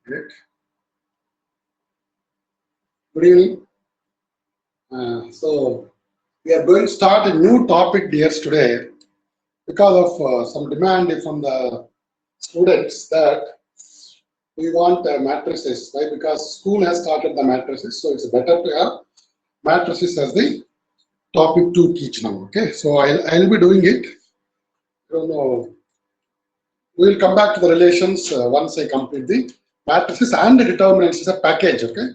Great. Good evening. So we are going to start a new topic, dears, today because of some demand from the students that we want matrices. Why? Because school has started the matrices, so it's better to have matrices as the topic to teach now. Okay, so I'll be doing it. I don't know. We will come back to the relations once I complete the matrices and the determinants as a package. Okay,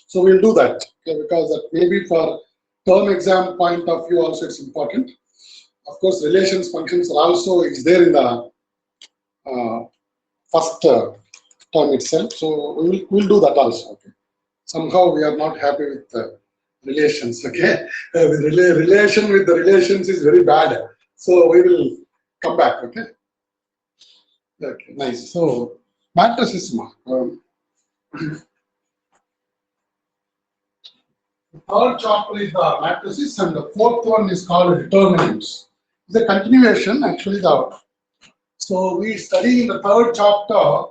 so we'll do that. Okay, because that maybe for term exam point of view also it's important. Of course, relations functions are also is there in the first term itself. So we'll do that also. Okay. Somehow we are not happy with relations. Okay, with relation with the relations is very bad. So we will come back. Okay. Okay. Nice. So matrices. The third chapter is the matrices, and the fourth one is called determinants. It's a continuation, actually. So we study in the third chapter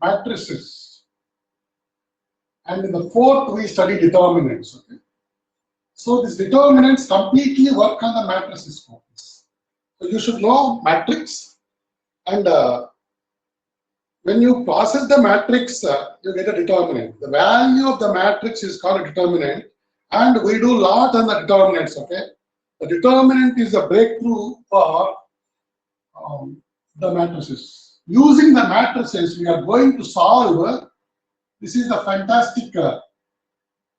matrices, and in the fourth we study determinants. Okay. So these determinants completely work on the matrices focus. So you should know matrix, and when you process the matrix, you get a determinant. The value of the matrix is called a determinant, and we do a lot on the determinants. Okay, the determinant is a breakthrough for the matrices. Using the matrices, we are going to solve. This is the fantastic,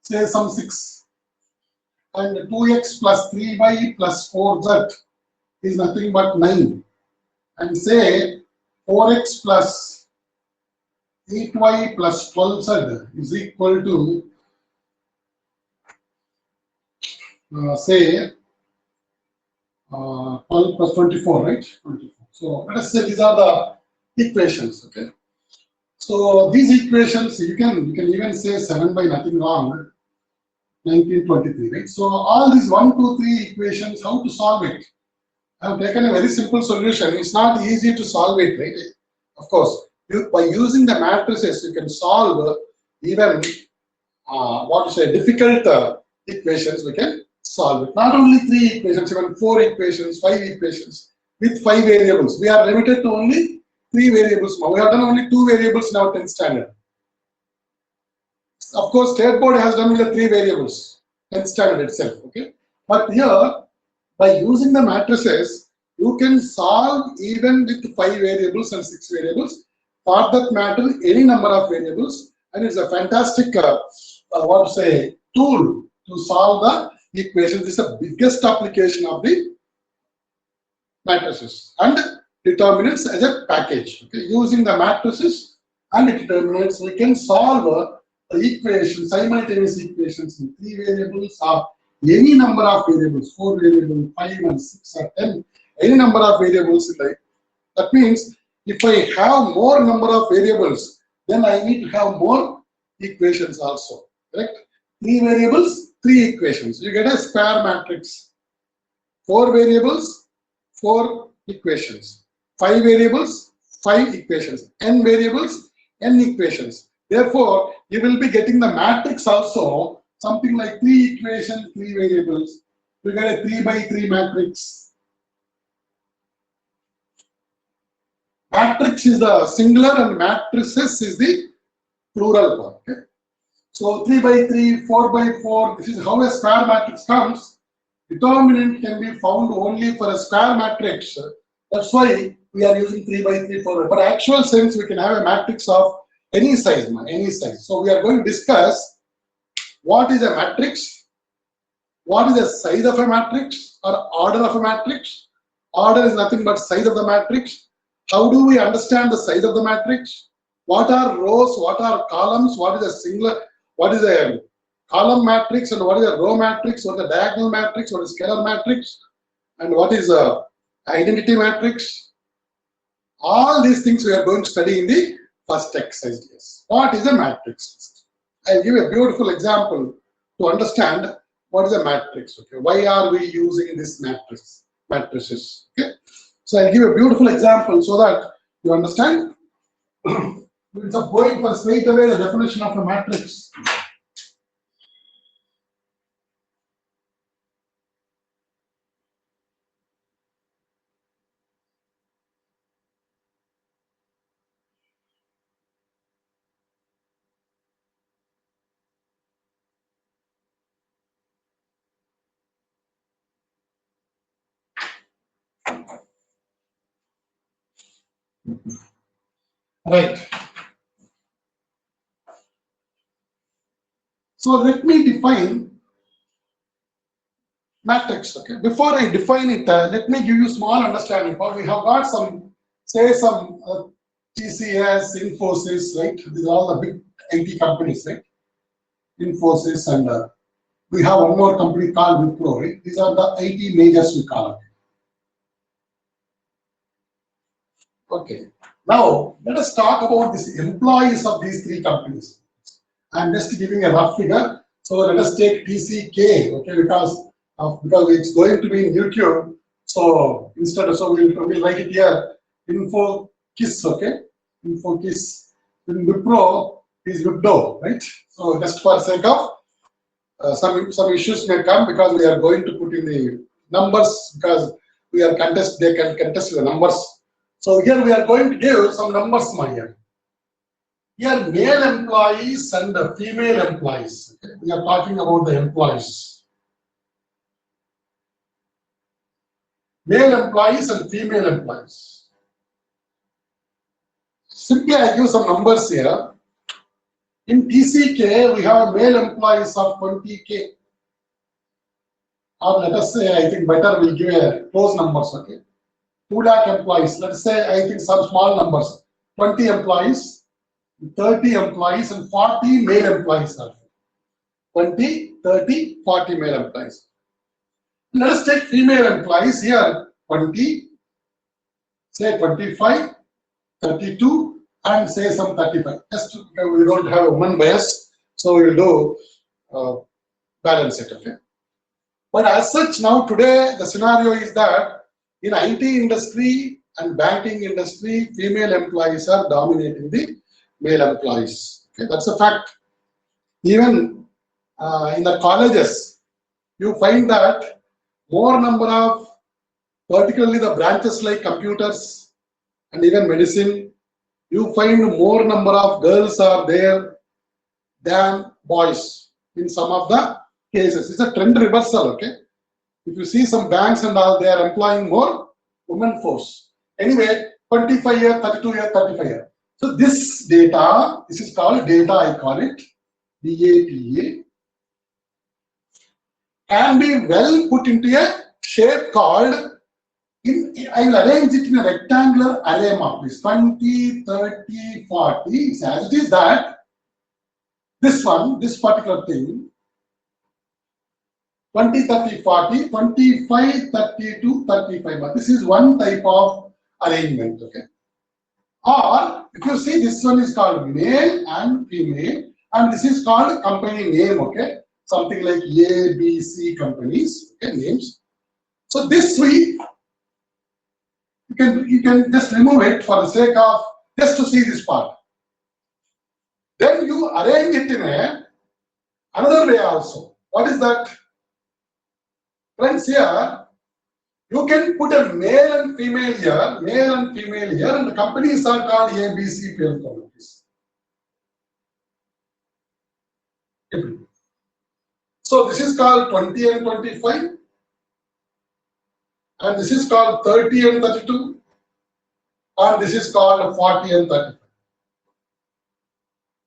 say some 6, and 2x plus 3y plus 4z is nothing but 9, and say 4x plus 8y plus 12z is equal to say 12 plus 24, right? 24. So let us say these are the equations. Okay. So these equations you can even say 7 by nothing wrong, 1923, right? So all these 1, 2, 3 equations, how to solve it? I have taken a very simple solution. It's not easy to solve it, right? Of course, by using the matrices, you can solve even difficult equations. We can solve it. Not only 3 equations, even 4 equations, 5 equations with 5 variables. We are limited to only 3 variables. We have done only 2 variables in our 10th standard. Of course, State Board has done with the 3 variables, 10th standard itself. Okay, but here by using the matrices, you can solve even with 5 variables and 6 variables. For that matter, any number of variables, and it's a fantastic tool to solve the equation. This is the biggest application of the matrices and determinants as a package. Okay, using the matrices and the determinants, we can solve the equation, simultaneous equations in 3 variables or any number of variables, 4 variables, 5 and 6 or 10, any number of variables in life. That means if I have more number of variables, then I need to have more equations also. Correct? 3 variables, 3 equations. You get a square matrix. 4 variables, 4 equations. 5 variables, 5 equations. N variables, N equations. Therefore, you will be getting the matrix also, something like 3 equations, 3 variables. You get a 3 by 3 matrix. Matrix is the singular and matrices is the plural form. Okay? So 3 by 3, 4 by 4, this is how a square matrix comes. Determinant can be found only for a square matrix. That's why we are using 3 by 3, 4 by 4. But actual sense, we can have a matrix of any size, any size. So we are going to discuss what is a matrix, what is the size of a matrix or order of a matrix. Order is nothing but size of the matrix. How do we understand the size of the matrix? What are rows? What are columns? What is a singular? What is a column matrix and what is a row matrix? What is a diagonal matrix? What is scalar matrix? And what is a identity matrix? All these things we are going to study in the first exercise. Yes. What is a matrix? I'll give a beautiful example to understand what is a matrix. Okay, why are we using this matrices? Okay, so I'll give a beautiful example so that you understand It's going for straight away the definition of a matrix. Right. So let me define matrix. Okay. Before I define it, let me give you small understanding. For we have got some, say some TCS, Infosys, right? These are all the big IT companies, right? Infosys and we have one more company called Wipro, right? These are the IT majors we call it. Okay. Now let us talk about these employees of these three companies. I'm just giving a rough figure. So let us take TCK, okay, because it's going to be in YouTube. So instead of we'll write it here, InfoKISS, okay, InfoKISS. In Wipro is Wipro, right? So just for sake of some issues may come because we are going to put in the numbers because we are they can contest the numbers. So here we are going to give some numbers, my here. Here, male employees and female employees. Okay? We are talking about the employees. Male employees and female employees. Simply, I give some numbers here. In TCK, we have male employees of 20K. Or let us say, I think better we'll give a close numbers, okay? 2 lakh employees. Let's say, I think some small numbers. 20 employees, 30 employees, and 40 male employees. 20, 30, 40 male employees. Let us take female employees here, 20, say 25, 32, and say some 35. Just we don't have a woman bias, so we will do balance it, okay? But as such, now today the scenario is that in IT industry and banking industry, female employees are dominating the male employees. Okay, that's a fact. Even in the colleges, you find that more number of, particularly the branches like computers and even medicine, you find more number of girls are there than boys in some of the cases. It's a trend reversal, okay? If you see some banks and all, they are employing more women force. Anyway, 25 year, 32 year, 35 year. So this data, this is called data, I call it, DATA, can be well put into a shape called, I will arrange it in a rectangular array map, please. 20, 30, 40. As it is that this one, this particular thing, 20, 30, 40, 25, 32, 35. This is one type of arrangement, okay? Or if you see, this one is called male and female, and this is called company name, okay? Something like A, B, C companies, okay, names. So this we you can just remove it for the sake of just to see this part. Then you arrange it in another way also. What is that? Friends, here you can put a male and female here, and the companies are called A, B, C, parent companies. So this is called 20 and 25, and this is called 30 and 32, and this is called 40 and 35.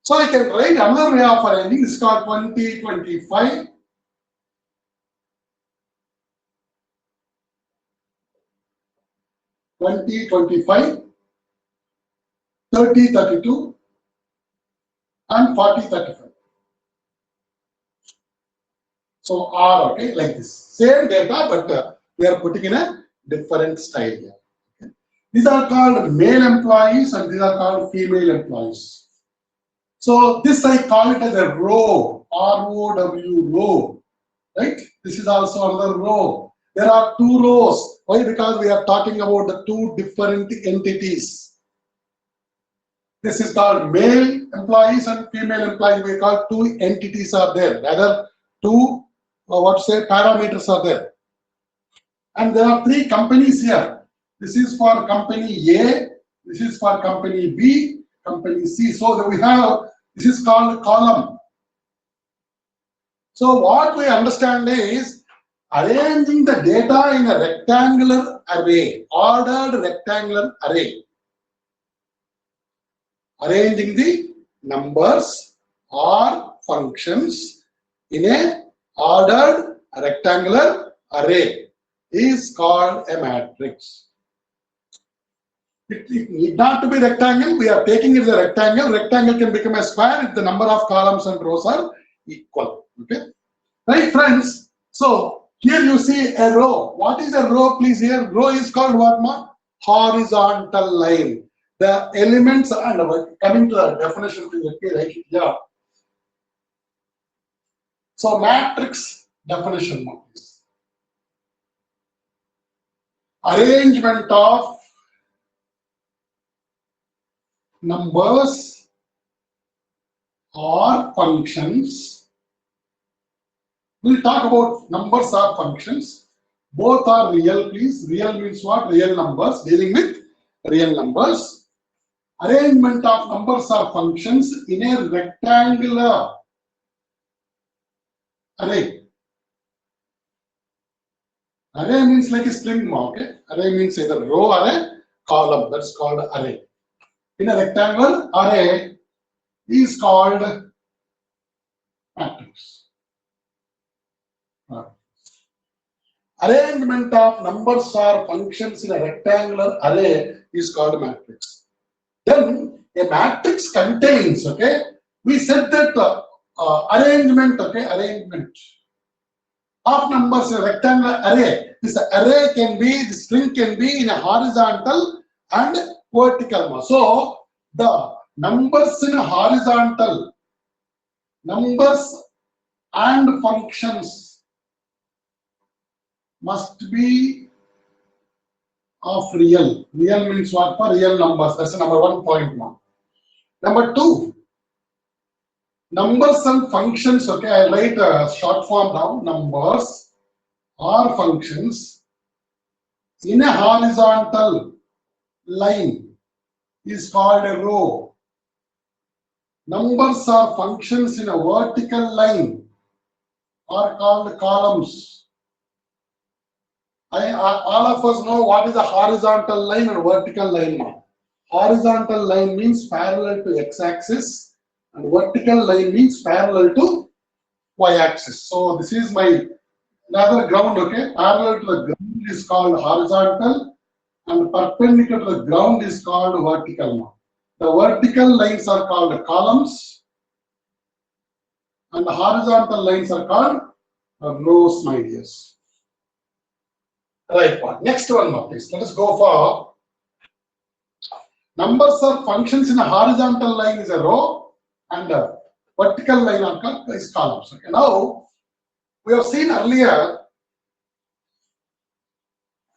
So I can write another way of arranging. This is called 20, 25. 20, 25, 30, 32, and 40, 35. So R, okay, like this. Same data, but we are putting in a different style here. Okay. These are called male employees and these are called female employees. So this I call it as a row, R-O-W, row, right? This is also another row. There are 2 rows. Why? Because we are talking about the 2 different entities. This is called male employees and female employees. We call two entities are there. Rather, two parameters are there. And there are three companies here. This is for company A, this is for company B, company C. So we have, this is called column. So what we understand is arranging the data in a rectangular array, ordered rectangular array. Arranging the numbers or functions in a ordered rectangular array is called a matrix. It need not to be rectangle. We are taking it as a rectangle. Rectangle can become a square if the number of columns and rows are equal. Okay, right, friends? So here you see a row. What is a row, please? Here, row is called what, ma? Horizontal line. The elements, and coming to the definition, please let me write it here. So matrix definition, please. Arrangement of numbers or functions. We'll talk about numbers or functions. Both are real, please. Real means what? Real numbers, dealing with real numbers. Arrangement of numbers or functions in a rectangular array. Array means like a string, okay? Array means either row or a column. That's called array. In a rectangular array is called matrix. Arrangement of numbers or functions in a rectangular array is called matrix. Then a matrix contains, okay, we said that arrangement, okay, arrangement of numbers in a rectangular array. This array can be, the string can be in a horizontal and vertical. So the numbers in a horizontal, numbers and functions must be of real. Real means what? For real numbers. That's the number 1 point. Number 2, numbers and functions. Okay, I'll write a short form down. Numbers or functions in a horizontal line is called a row. Numbers or functions in a vertical line are called columns. All of us know what is a horizontal line and vertical line now. Horizontal line means parallel to x-axis and vertical line means parallel to y-axis. So this is my another ground, okay? Parallel to the ground is called horizontal and perpendicular to the ground is called vertical. The vertical lines are called columns and the horizontal lines are called rows, my dears. Right one. Next one more, please. Let us go for numbers or functions in a horizontal line is a row and a vertical line is columns. Okay. Now we have seen earlier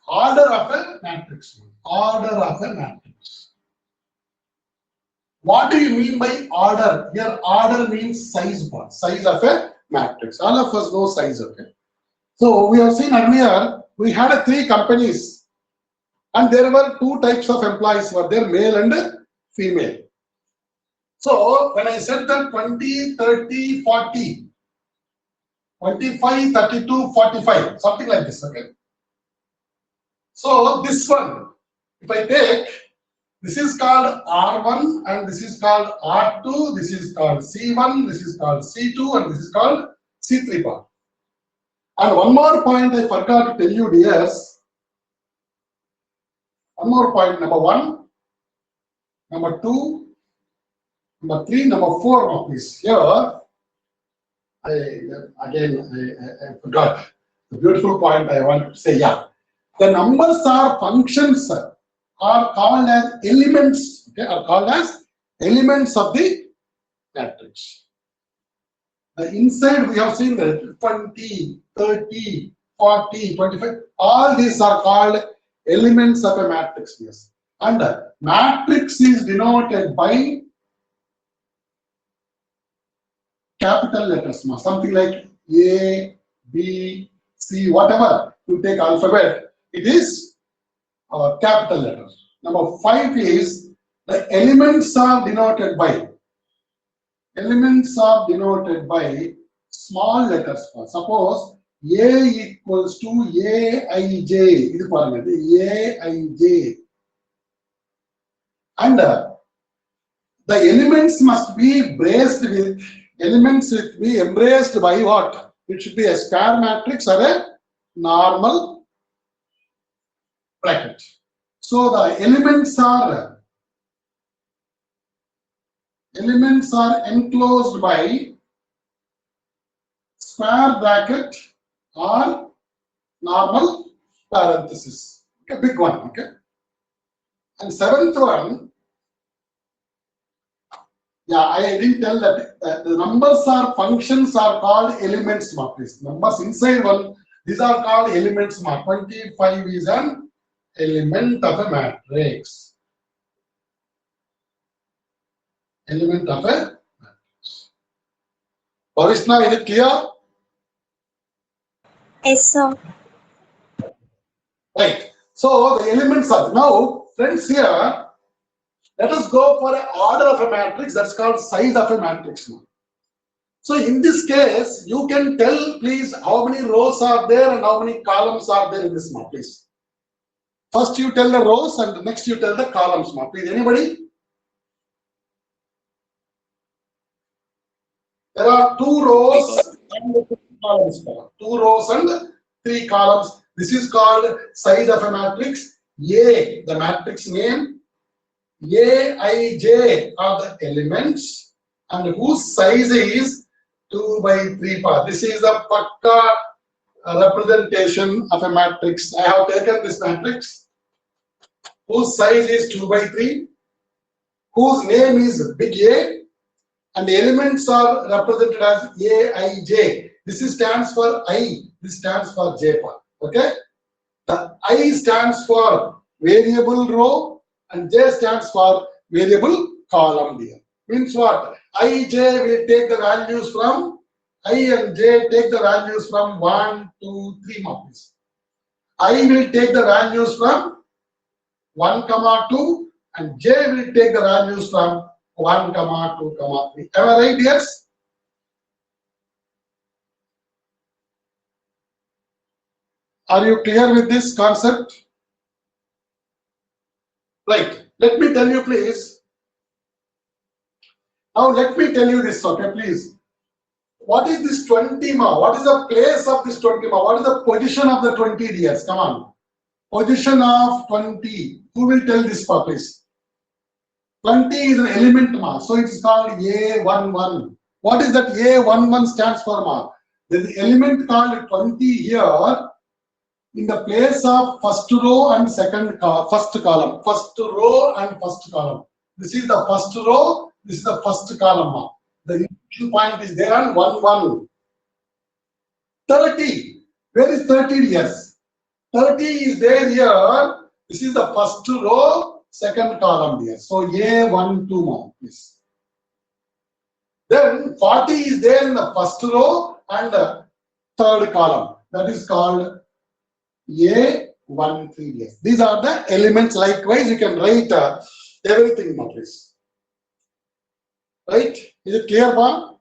order of a matrix. Order of a matrix. What do you mean by order? Here order means size. Size of a matrix. All of us know size. Okay. So we have seen earlier we had 3 companies and there were 2 types of employees were there, male and female. So when I said that 20, 30, 40, 25, 32, 45, something like this, okay. So this one, if I take, this is called R1 and this is called R2, this is called C1, this is called C2 and this is called C3 part. And one more point I forgot to tell you, dears. One more point, number 1, number 2, number 3, number 4 of this. Here, I forgot the beautiful point I wanted to say. Yeah, the numbers or functions are called as elements. Okay, are called as elements of the matrix. The inside we have seen the 20, 30, 40, 25. All these are called elements of a matrix. Yes. And matrix is denoted by capital letters, something like A, B, C, whatever you take alphabet, it is capital letters. Number 5 is the elements are denoted by small letters. Suppose A equals to Aij. இது பாருங்க, Aij. And the elements must be embraced by what? It should be a square matrix or a normal bracket. So the elements are enclosed by square bracket or normal parenthesis. Okay, big one. Okay. And 7th one, yeah, I didn't tell that the numbers or functions are called elements matrix. Numbers inside one, these are called elements matrix. 25 is an element of a matrix. Element of a matrix. Parishna, is it clear? Yes, sir. Right. So the elements are now, friends, here. Let us go for an order of a matrix. That's called size of a matrix now. So in this case, you can tell, please, how many rows are there and how many columns are there in this matrix. First you tell the rows and next you tell the columns. Please, anybody? There are 2 rows and 3 columns. 2 rows and 3 columns. This is called size of a matrix. A, the matrix name. Aij are the elements and whose size is 2 by 3 part. This is the Pakka representation of a matrix. I have taken this matrix whose size is 2 by 3, whose name is big A, and the elements are represented as Aij. This stands for I, this stands for J part. Okay? The I stands for variable row and J stands for variable column here. Means what? Ij will take the values from I and J take the values from 1, 2, 3 marks. I will take the values from 1, 2 and J will take the values from 1, 2, 3. Am I right? Yes? Are you clear with this concept? Right. Let me tell you, please. Now, let me tell you this, okay, please. What is this 20 ma? What is the place of this 20 ma? What is the position of the 20 dears? Come on. Position of 20. Who will tell this for, please? 20 is an element ma. So it's called A11. What is that A11 stands for ma? There is an element called 20 here. In the place of first row and first column. First row and first column. This is the first row, this is the first column. The initial point is there on 1, 1. 30. Where is 30? Yes. 30 is there here. This is the first row, second column here. So A1, 2 more, please. Then 40 is there in the first row and the third column. That is called A1, 3 years. These are the elements. Likewise, you can write everything in this. Right? Is it clear, Ma?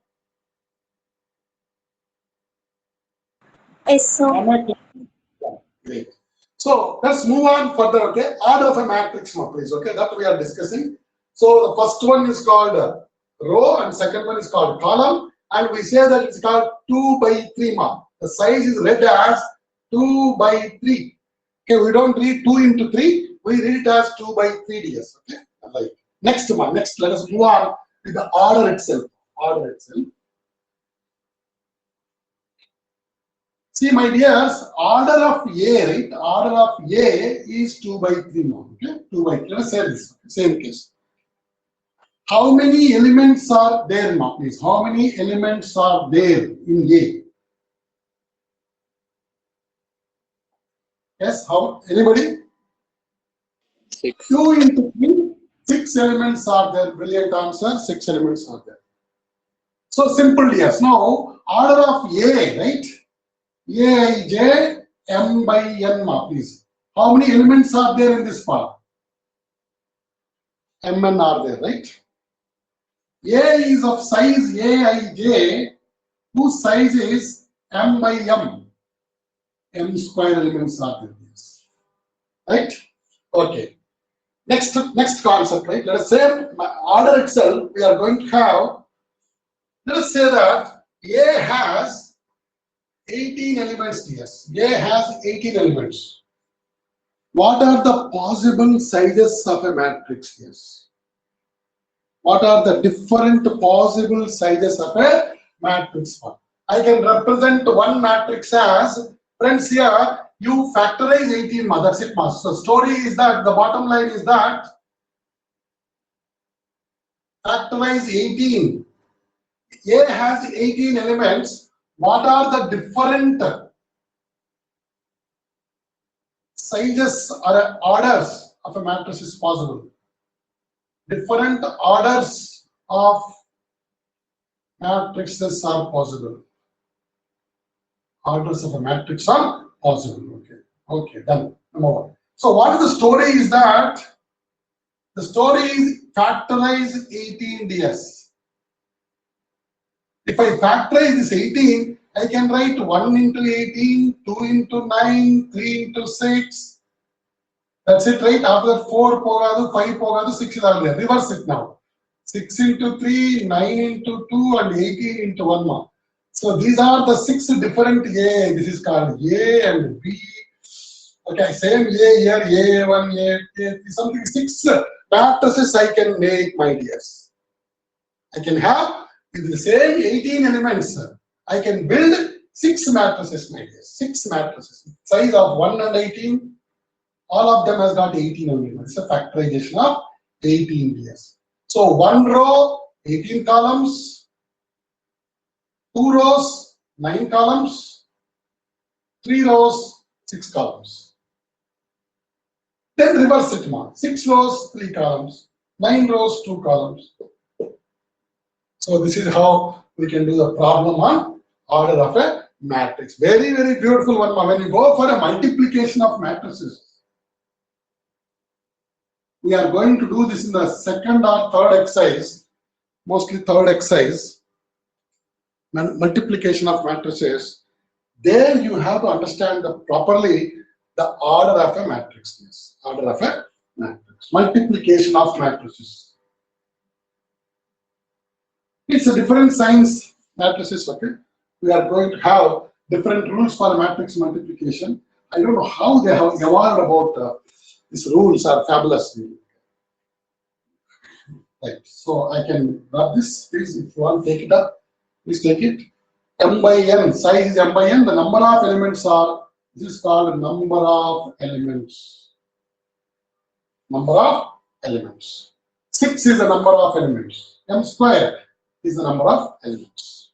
Yes, sir. Great. So let's move on further. Okay, order of a matrix, please. Okay, that we are discussing. So the first one is called row, and second one is called column, and we say that it's called 2 by 3 ma. The size is read as 2 by 3. Okay, we don't read 2 into 3, we read it as 2 by 3 ds. Okay, right. Next one, next, let us move on with the order itself. Order itself. See, my dears, order of A, right? Order of A is 2 by 3 now. Okay, 2 by 3. Let us say this. Same case. How many elements are there now, please? How many elements are there in A? Yes, how? Anybody? 6. 2 into 3, 6 elements are there. Brilliant answer. 6 elements are there. So simple, yes. Now, order of A, right? Aij m by n, please. How many elements are there in this part? Mn are there, right? A is of size Aij, whose size is m by m. M square elements are there, yes. Right? Okay. Next concept, right? Let us say order itself, we are going to have, let us say that A has 18 elements, yes. A has 18 elements. What are the possible sizes of a matrix? Yes. What are the different possible sizes of a matrix? I can represent one matrix as, friends, here you factorize 18, that's it. So story is that, the bottom line is that factorize 18. A has 18 elements. What are the different sizes or orders of a matrix is possible? Different orders of matrices are possible. Orders of a matrix are possible. Okay. Okay, done. Number one. So what is the story is that the story is factorize 18 ds. If I factorize this 18, I can write 1 into 18, 2 into 9, 3 into 6. That's it, right? After that, 4 pogadu, 5 pogadu, 6 is all there. Reverse it now. 6 into 3, 9 into 2, and 18 into 1 more. So these are the 6 different A. This is called A and B. Okay, same A here, A1, A2, something 6 matrices I can make, my dears. I can have with the same 18 elements. I can build 6 matrices, my dears. 6 matrices. Size of 1 and 18. All of them has got 18 elements. It's a factorization of 18 ds. So 1 row, 18 columns. 2 rows, 9 columns. 3 rows, 6 columns. Then reverse it, 6 rows, 3 columns. 9 rows, 2 columns. So this is how we can do the problem on order of a matrix. Very, very beautiful one. When you go for a multiplication of matrices, we are going to do this in the second or third exercise, mostly third exercise, multiplication of matrices. There you have to understand properly the order of a matrix. Yes, order of a matrix. Multiplication of matrices. It's a different science matrices, okay? We are going to have different rules for matrix multiplication. I don't know how they have evolved about these rules are fabulous. Right. So I can grab this, please, if you want to take it up, please take it. M by n, size is m by n, the number of elements are, this is called number of elements. Number of elements. 6 is the number of elements. M square is the number of elements.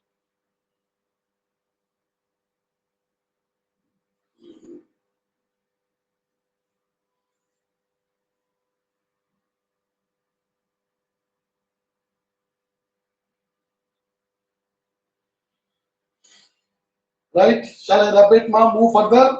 Right? Shall I rub it, ma'am? Move further.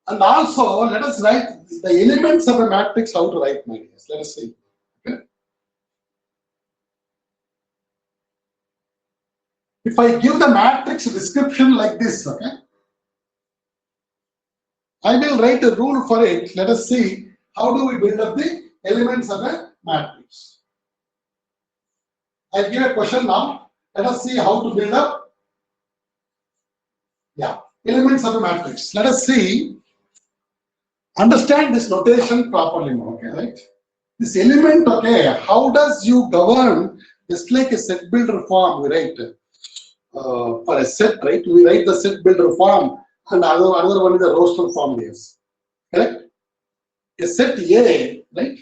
And also, let us write the elements of a matrix, how to write, my dears. Let us see. Okay. If I give the matrix description like this, okay, I will write a rule for it. Let us see how do we build up the elements of a matrix. I'll give a question now. Let us see how to build up, elements of a matrix. Let us see. Understand this notation properly, okay, right? This element, okay, how does you govern, just like a set builder form, we write for a set, right? We write the set builder form, and another one is the roster form, yes. Correct? A set A, right?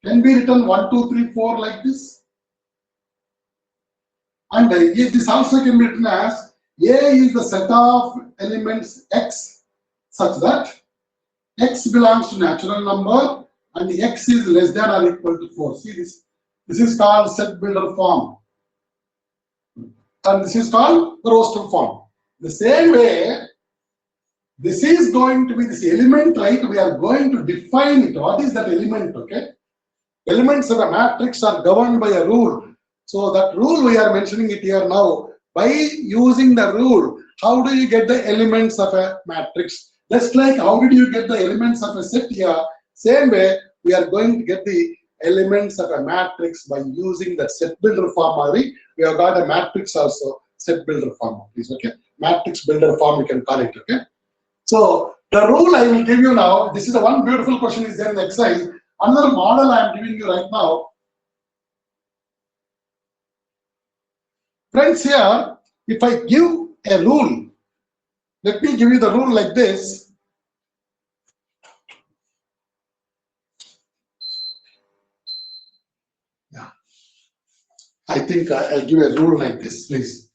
can be written 1, 2, 3, 4 like this. And this also can be written as A is the set of elements X such that X belongs to natural number and X is less than or equal to 4. See this? This is called set builder form. And this is called the roster form. The same way, this is going to be this element, right? We are going to define it. What is that element? Okay. Elements of a matrix are governed by a rule. So that rule we are mentioning it here now. By using the rule, how do you get the elements of a matrix? Just like how did you get the elements of a set here? Same way, we are going to get the elements of a matrix by using the set builder form. We have got a matrix also, set builder form. Please, okay? Matrix builder form, we can call it. Okay. So the rule I will give you now. This is the one beautiful question is there in the exercise. Another model I am giving you right now. Friends, here, if I give a rule, let me give you the rule like this. Yeah. I think I'll give a rule like this, please.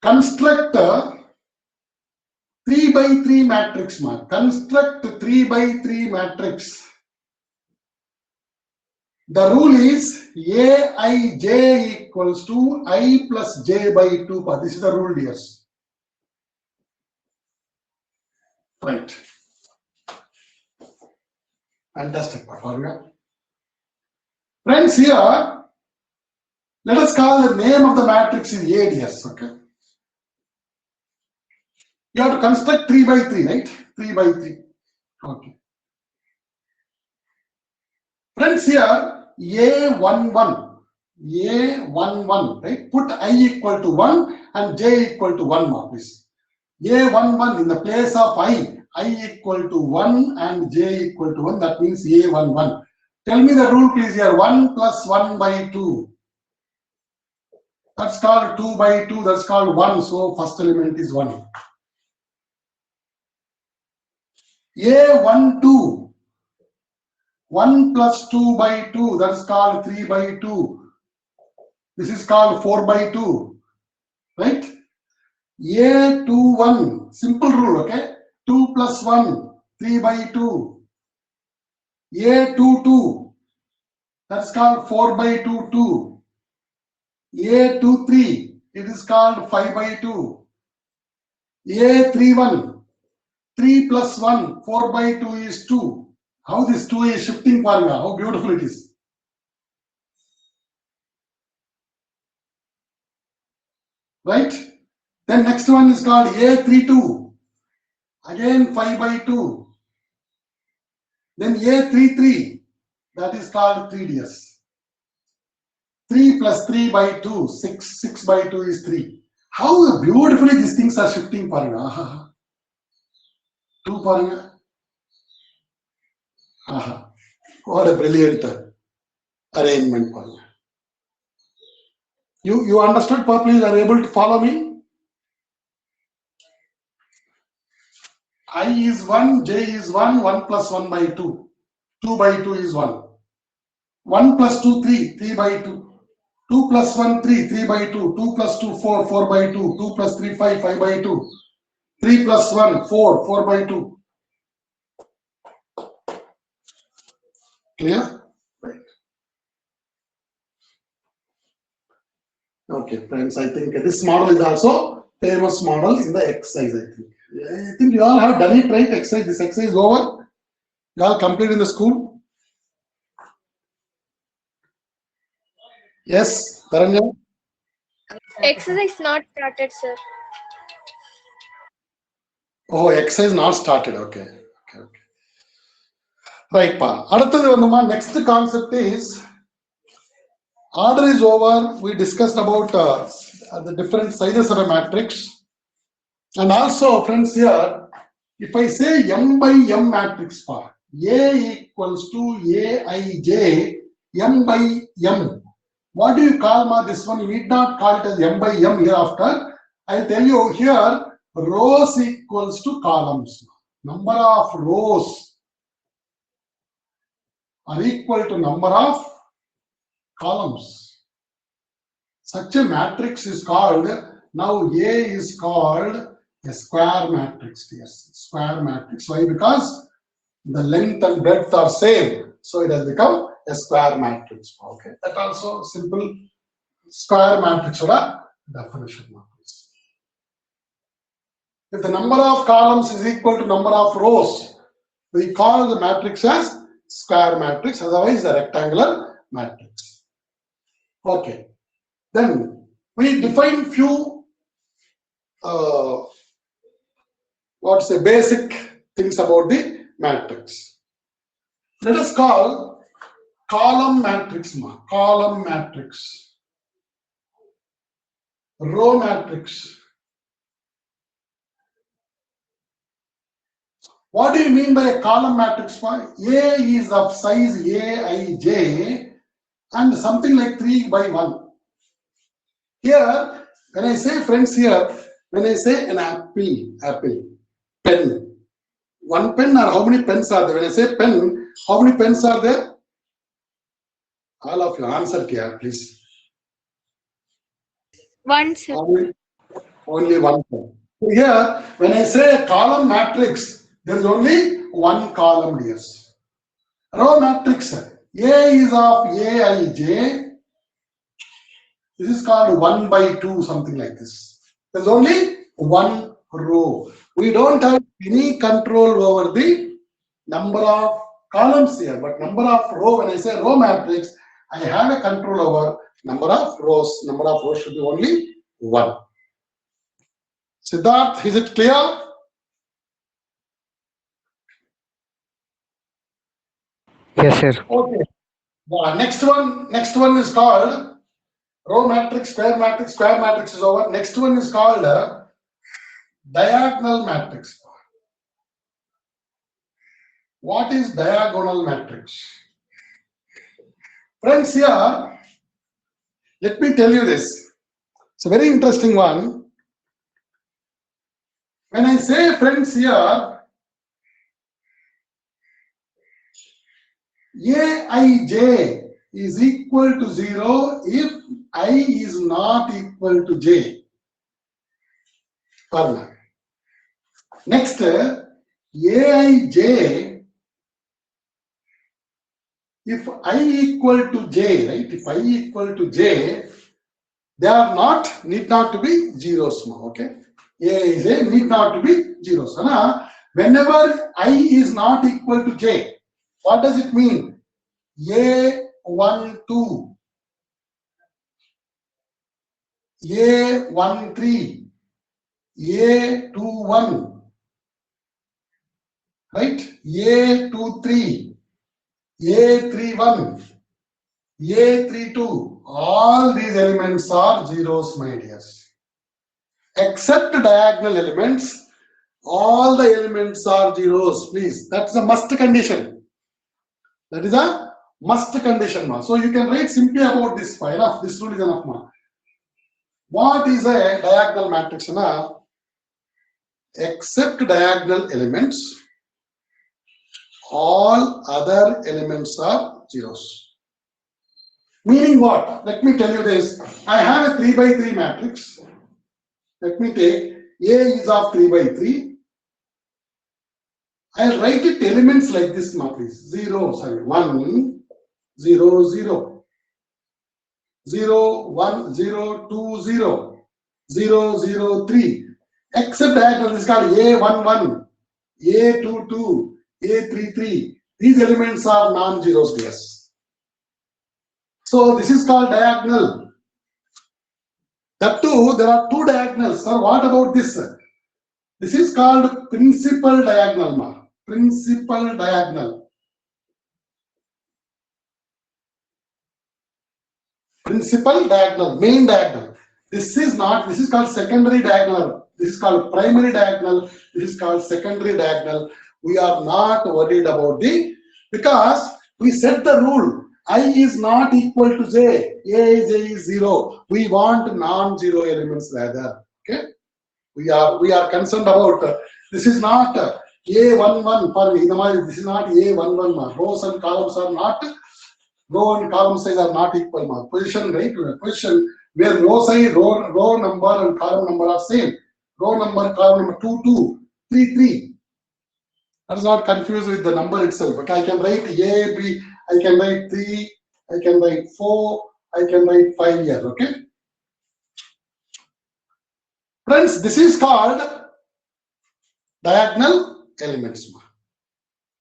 Construct a 3 by 3 matrix, man. Construct a 3 by 3 matrix. The rule is Aij equals to I plus j by 2. This is the rule, dears. Right. Fantastic formula. Friends, here, let us call the name of the matrix is A, dears. Okay. You have to construct 3 by 3, right? 3 by 3. Okay. Friends, here, A11, right? Put I equal to 1 and j equal to 1 mark, please. A11 in the place of I equal to 1 and j equal to 1, that means A11. Tell me the rule, please, here. 1 plus 1 by 2. That's called 2 by 2, that's called 1. So first element is 1. A12, 1 plus 2 by 2, that's called 3 by 2. This is called 4 by 2, right? A21, simple rule, okay? 2 plus 1, 3 by 2. A22, that's called 4 by 2, 2. A23, it is called 5 by 2. A31, 3 plus 1, 4 by 2 is 2. How this 2 is shifting formula, how beautiful it is. Right? Then next one is called A32. Again 5 by 2. Then A33. That is called 3ds. 3 plus 3 by 2. 6. 6 by 2 is 3. How beautifully these things are shifting for you. 2 for you. What a brilliant arrangement for you. You understood properly? You are able to follow me? I is 1, j is 1, 1 plus 1 by 2. 2 by 2 is 1. 1 plus 2, 3, 3 by 2. 2 plus 1, 3, 3 by 2. 2 plus 2, 4, 4 by 2. 2 plus 3, 5, 5 by 2. 3 plus 1, 4, 4 by 2. Clear? Right. Okay, friends, I think this model is also famous model in the exercise, I think. I think you all have done it, right? Exercise. This exercise is over. You all complete in the school? Yes, Taranya? Exercise not started, sir. Oh, exercise not started. Okay. Right, pa. Next concept is order is over. We discussed about the different sizes of a matrix. And also, friends, here, if I say m by m matrix, pa, A equals to Aij, m by m. What do you call this one? You need not call it as m by m hereafter. I'll tell you here, rows equals to columns. Number of rows are equal to number of columns. Such a matrix is called, now A is called a square matrix. Yes, square matrix. Why? Because the length and breadth are same. So it has become a square matrix. Okay, that also simple square matrix or definition. If the number of columns is equal to number of rows, we call the matrix as square matrix, otherwise the rectangular matrix. Okay. Then we define few what's the basic things about the matrix. Let us call column matrix, column matrix, row matrix. What do you mean by a column matrix? A is of size Aij and something like 3 by 1. Here, when I say friends here, when I say an apple, pen, one pen or how many pens are there? When I say pen, how many pens are there? All of you answer here, please. One, sir. Only one pen. Here, when I say a column matrix, there is only one column, dears. Row matrix, A is of Aij. This is called 1 by 2, something like this. There's only one row. We don't have any control over the number of columns here, but number of row, when I say row matrix, I have a control over number of rows. Number of rows should be only 1. Siddharth, is it clear? Yes, sir. Okay. The next one is called row matrix, square matrix is over. Next one is called diagonal matrix. What is diagonal matrix? Friends, here, let me tell you this. It's a very interesting one. When I say, friends, here, Aij is equal to 0 if I is not equal to j. Next, Aij, if I equal to j, right? If I equal to j, they are not, need not to be zeros. Okay? Aij need not to be zeros. Whenever I is not equal to j, what does it mean? A12, A13, A21, right? A23, A31, A32, all these elements are zeros, my dears. Except diagonal elements, all the elements are zeros, please. That's a must condition. That is a must condition. So you can write simply about this. Enough. This rule is enough. What is a diagonal matrix? Except diagonal elements, all other elements are zeros. Meaning what? Let me tell you this. I have a 3 by 3 matrix. Let me take A is of 3 by 3. I'll write it elements like this, please. 1, 0, 0. 0, 1, 0, 2, 0. 0, 0, 3. Except diagonal, this is called A11, A22, A33. These elements are non-zeros, yes. So this is called diagonal. That too, there are two diagonals. Sir, what about this? This is called principal diagonal. Principal diagonal. Principal diagonal, main diagonal. This is called secondary diagonal. This is called primary diagonal. This is called secondary diagonal. We are not worried about because we set the rule. I is not equal to j. J is 0. We want non-zero elements rather. Okay. We are concerned about this is not A11 பாருங்க இந்த மாதிரி this is not A11 ma. Rows and columns are not row and column size are not equal ma. Position right position where row size row number and column number are same. Row number column number 2 2 3 3. That is not confused with the number itself. Okay, I can write A B. I can write 3. I can write 4. I can write 5 here. Okay. Friends, this is called diagonal elements.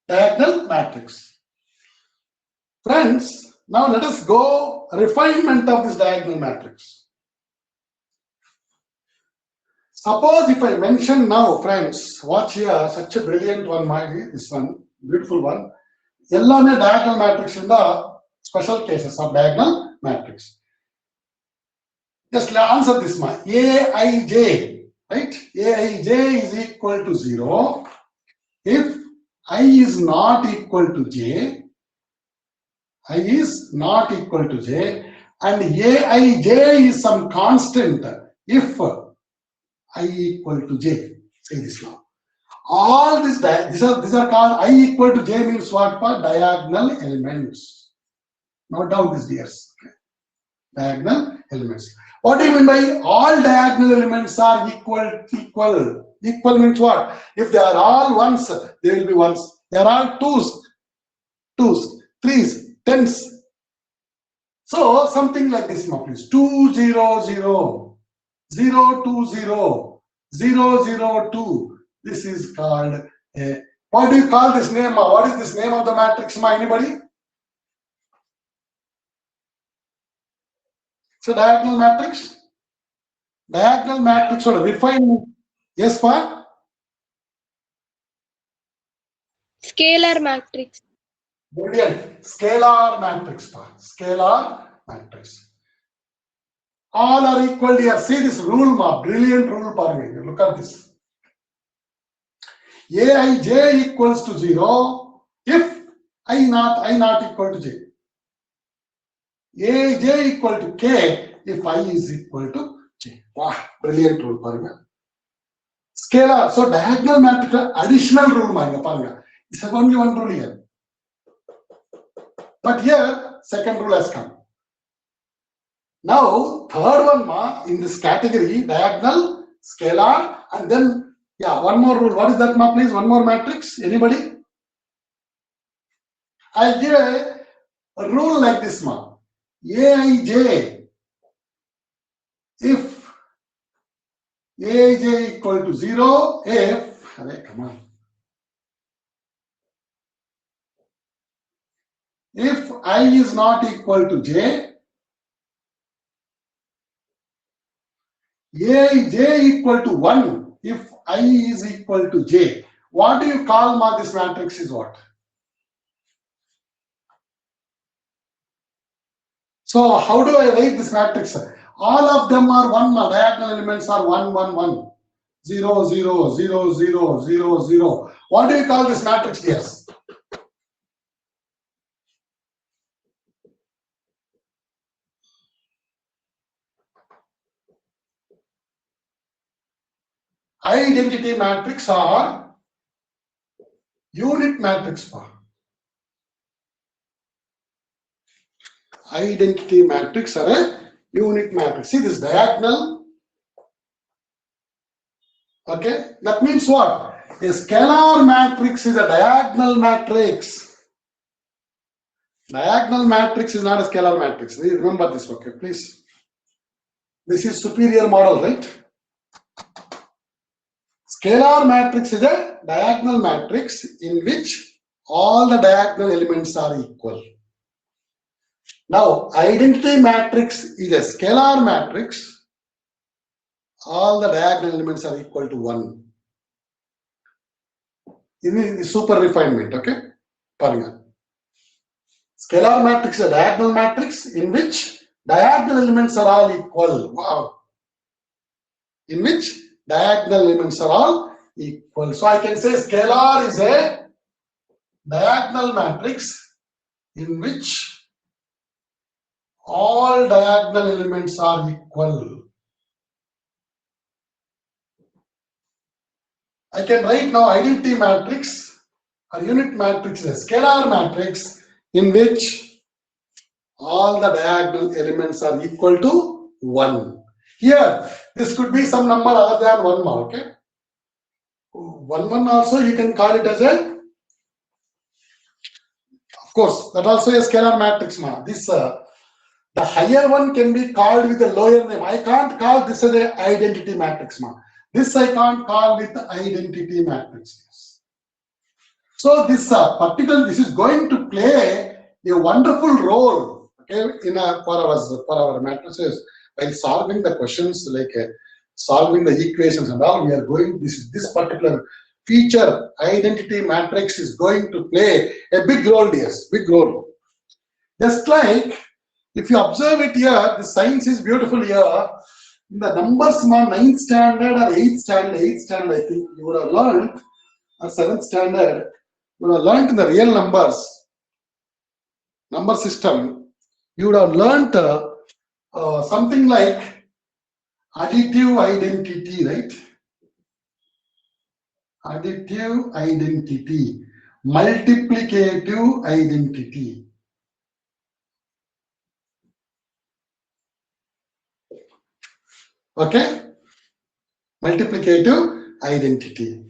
Diagonal matrix. Friends, now let us go refinement of this diagonal matrix. Suppose if I mention now, friends, watch here, such a brilliant one, this one, beautiful one. Ellame diagonal matrix in the special cases of diagonal matrix. Just answer this one. Aij, right? Aij is equal to 0 if I is not equal to j. I is not equal to j, and Aij is some constant if I equal to j. Say this now. All these are called I equal to j means what? For diagonal elements. Note down this, dears. Diagonal elements. What do you mean by all diagonal elements are equal? Equal means what? If they are all ones, they will be ones. They are all twos, threes, tens. So something like this now, please. 2 0 0 0 2 0 0 0 2. This is called a, what do you call this name? What is this name of the matrix? Anybody? So diagonal matrix. Diagonal matrix or refinement. Yes, pa? Scalar matrix. Brilliant. Scalar matrix, pa. Scalar matrix. All are equal here. See this rule, ma. Brilliant rule, pa. Look at this. Aij equals to 0 if I not equal to j. Aj equal to k if I is equal to j. Wow, brilliant rule, paranga. Scalar, so diagonal matrix additional rule, paranga. It's only one rule here. But here, second rule has come. Now, third one, in this category, diagonal, scalar, and then yeah, one more rule. What is that, please? One more matrix. Anybody? I'll give a rule like this, Aij, if Aij equal to 0, if, come on. If I is not equal to j, Aij equal to 1, if I is equal to j. What do you call this matrix is what? So how do I write this matrix? All of them are 1, diagonal elements are 1, 1, 1. 0, 0, 0, 0, 0, 0. What do you call this matrix? Yes. Identity matrix or unit matrix. Identity matrix or a unit matrix. See this diagonal. Okay, that means what? A scalar matrix is a diagonal matrix. Diagonal matrix is not a scalar matrix. Remember this, okay, please. This is superior model, right? Scalar matrix is a diagonal matrix in which all the diagonal elements are equal. Now, identity matrix is a scalar matrix. All the diagonal elements are equal to 1. This is super refinement, okay? Paranga. Scalar matrix is a diagonal matrix in which diagonal elements are all equal. Wow. In which diagonal elements are all equal. So I can say scalar is a diagonal matrix in which all diagonal elements are equal. I can write now identity matrix or unit matrix is a scalar matrix in which all the diagonal elements are equal to 1. Here, this could be some number other than 1 more, okay? 1 also you can call it as a, of course, that also a scalar matrix now. This the higher one can be called with a lower name. I can't call this as an identity matrix now. This I can't call with identity matrix. So this this is going to play a wonderful role, okay, in for our matrices while solving the questions like solving the equations and all. We are going this particular feature identity matrix is going to play a big role, yes, big role. Just like if you observe it here, the science is beautiful here. In the numbers, 9th standard or 8th standard, I think you would have learned, or 7th standard, you would have learned in the real numbers, number system, you would have learned something like additive identity, right? Additive identity, multiplicative identity. Okay, multiplicative identity.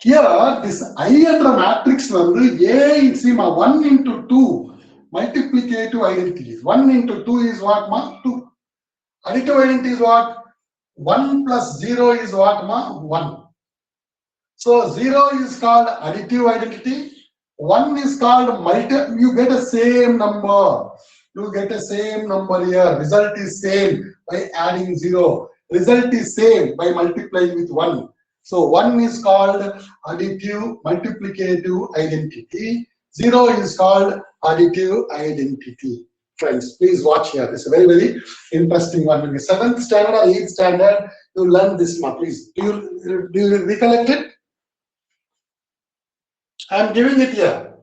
Here, this I under matrix A, see, 1 into 2, multiplicative identity. 1 into 2 is what, ma? 2. Additive identity is what? 1 plus 0 is what, ma? 1. So 0 is called additive identity. 1 is called multi. You get a same number. You get a same number here. Result is same by adding 0. Result is same by multiplying with 1. So 1 is called additive multiplicative identity. 0 is called additive identity. Friends, please watch here. This is a very, very interesting one. In the 7th standard or 8th standard, you learn this one. Please, do you recollect it? I am giving it here.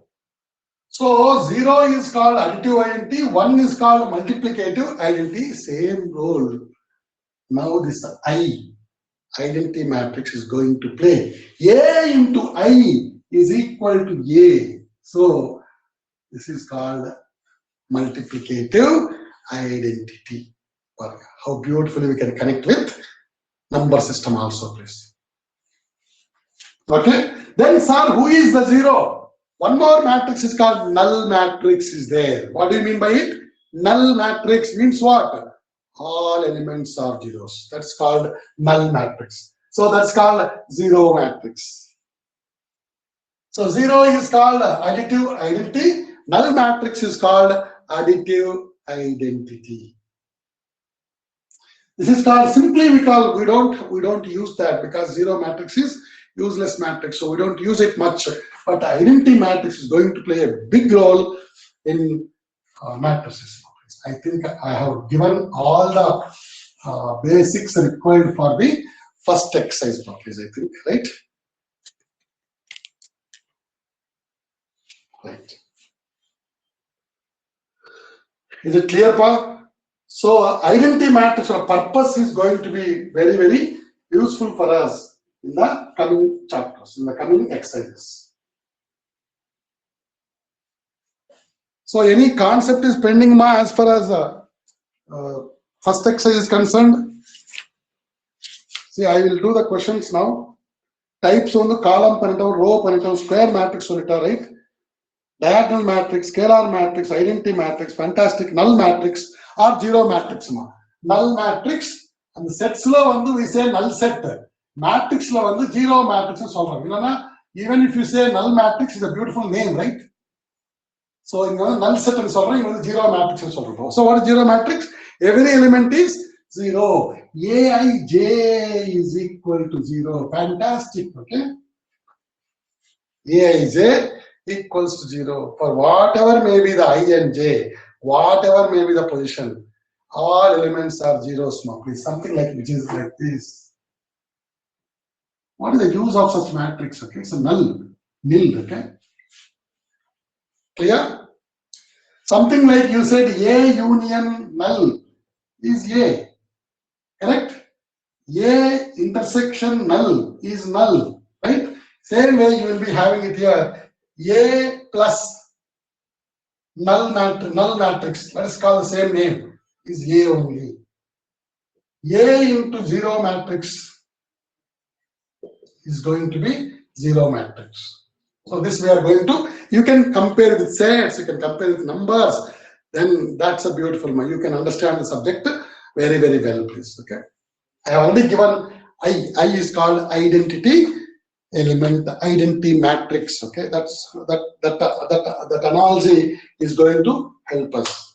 So 0 is called additive identity, 1 is called multiplicative identity, same role. Now this identity matrix is going to play. A into I is equal to A. So this is called multiplicative identity. How beautifully we can connect with number system also, please. Okay. Then, sir, who is the 0? One more matrix is called null matrix is there. What do you mean by it? Null matrix means what? All elements are zeros. That's called null matrix. So that's called 0 matrix. So 0 is called additive identity. Null matrix is called additive identity. This is called simply we don't use that because 0 matrix is useless matrix, so we don't use it much. But identity matrix is going to play a big role in matrices. I think I have given all the basics required for the first exercise, please. I think, right? Right. Is it clear, Pa? So identity matrix or purpose is going to be very, very useful for us in the coming chapters, in the coming exercises. So any concept is pending, ma, as far as first exercise is concerned. See, I will do the questions now. Types on the column panitam, row panitam, square matrix on it, right? Diagonal matrix, scalar matrix, identity matrix, fantastic, null matrix or 0 matrix, ma. Null matrix and the sets lo we say null set. Matrix lo 0 matrix is solved. Even if you say null matrix is a beautiful name, right? So in null set is solved, 0 matrix is solved. So what is 0 matrix? Every element is 0. Aij is equal to 0. Fantastic, okay? Aij equals to 0 for whatever may be the I and j, whatever may be the position. All elements are zeros, please. Something like which is like this. What is the use of such matrix? Okay, it's a null, nil. Okay, clear? Something like you said A union null is A, correct? A intersection null is null, right? Same way you will be having it here. A plus null matrix. Let us call the same name is A only. A into 0 matrix is going to be 0 matrix. So this we are going to, you can compare with sets, you can compare with numbers, then that's a beautiful one. You can understand the subject very, very well, please. Okay. I have already given I is called identity element, identity matrix. Okay, that analogy is going to help us.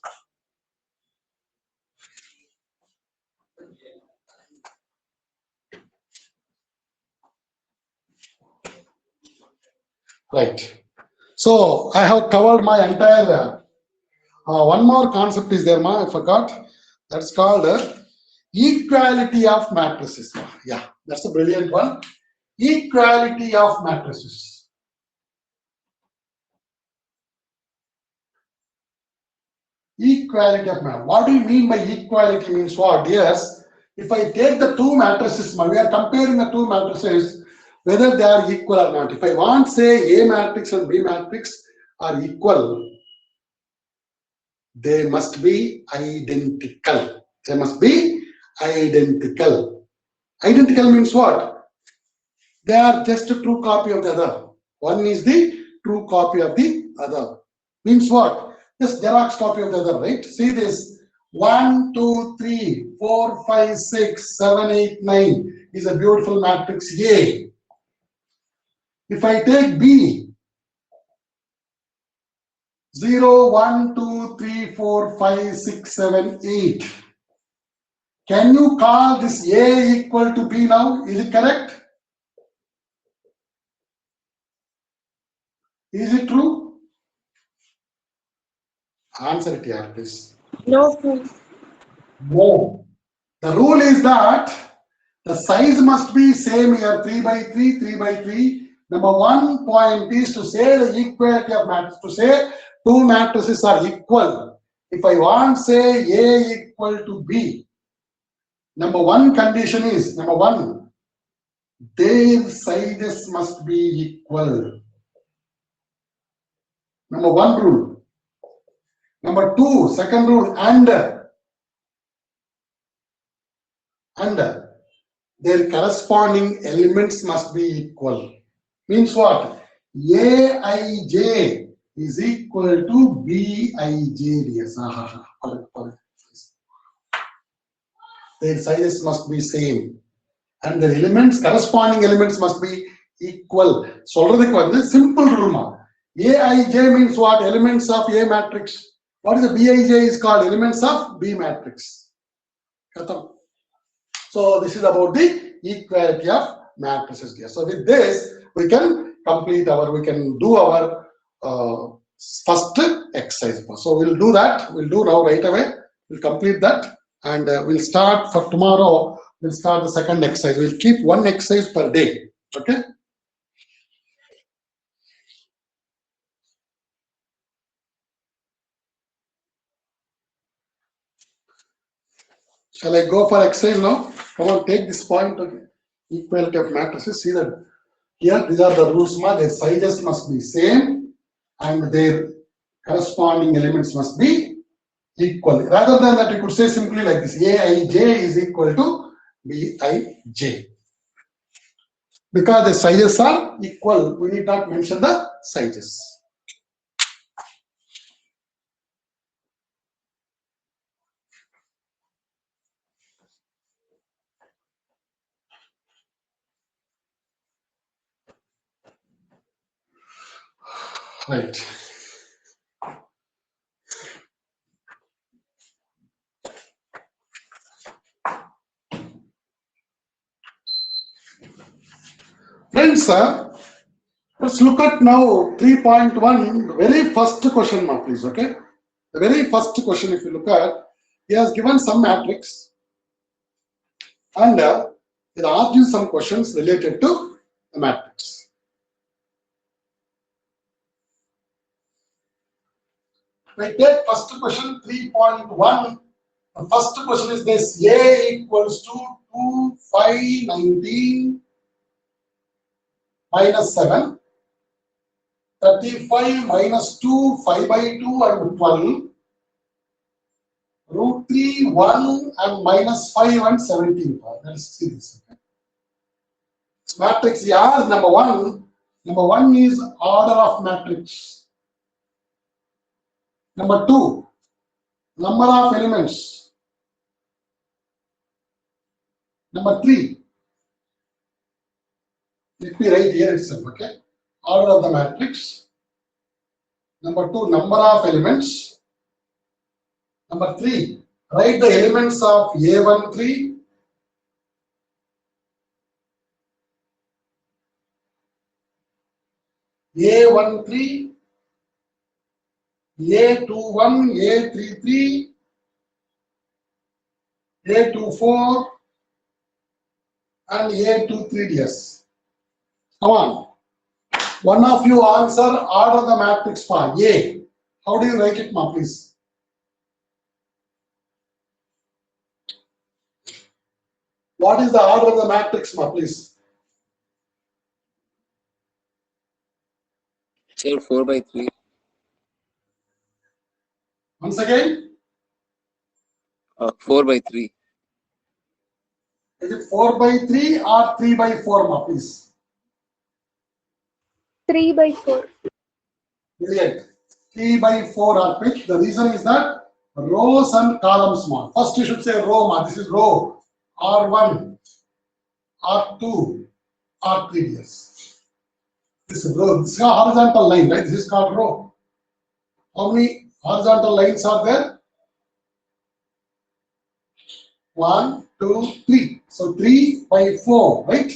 Right. So I have covered my entire. One more concept is there, ma. I forgot. That's called equality of matrices. Yeah, that's a brilliant one. Equality of matrices. Equality of matrices. What do you mean by equality? Means what? Yes. If I take the two matrices, we are comparing the two matrices, whether they are equal or not. If I want say A matrix and B matrix are equal, they must be identical. They must be identical. Identical means what? They are just a true copy of the other. One is the true copy of the other. Means what? Just Xerox copy of the other, right? See this. 1, 2, 3, 4, 5, 6, 7, 8, 9 is a beautiful matrix A. If I take B, 0, 1, 2, 3, 4, 5, 6, 7, 8. Can you call this A equal to B now? Is it correct? Is it true? Answer it here, please. No, sir. No. The rule is that the size must be same here, 3 by 3, 3 by 3. Number one point is to say the equality of matrices. To say two matrices are equal. If I want say A equal to B, number one condition is, number one, their sizes must be equal. Number one rule. Number two, second rule, and their corresponding elements must be equal. Means what? Aij is equal to Bij. Yes. Their sizes must be same. And their elements, corresponding elements must be equal. So, simple rule. Aij means what? Elements of A matrix. What is the Bij is called? Elements of B matrix. So this is about the equality of matrices here. So with this, we can complete our, we can do our first exercise. So we'll do that. We'll do now right away. We'll complete that, and we'll start for tomorrow. We'll start the second exercise. We'll keep one exercise per day. Okay. Shall I go for exercise now? Come on, take this point. Okay. Equality of matrices. See that here, these are the rules. Their sizes must be same, and their corresponding elements must be equal. Rather than that, you could say simply like this: Aij is equal to Bij. Because the sizes are equal, we need not mention the sizes. Right. Friends, let's look at now 3.1, very first question now, please. Okay. The very first question, if you look at, he has given some matrix, and it asks you some questions related to the matrix. We take first question 3.1. The first question is this: A equals to 2, 5, 19. minus 7. 35 minus 2, 5 by 2 and 12. Root 3, 1 and minus 5 and 17. Let's see this. Okay. This matrix here, number one is order of matrix. Number 2, number of elements. Number 3, let me write here itself, okay? Order of the matrix. Number 2, number of elements. Number 3, write the elements of A13, A13, A21, A33, A24, and A23DS. Come on. One of you answer order the matrix for A. How do you write it, ma, please? What is the order of the matrix, ma, please? Sir, 4 by 3. Once again, 4 by 3. is it 4 by 3 or 3 by 4, ma, please? 3 by 4. Brilliant. 3 by 4 are picked. The reason is that rows and columns, ma. First you should say row, ma. This is row. R1, R2, R3, yes. This is row. This is a horizontal line, right? This is called row. How many horizontal lines are there? 1, 2, 3. So 3 by 4, right?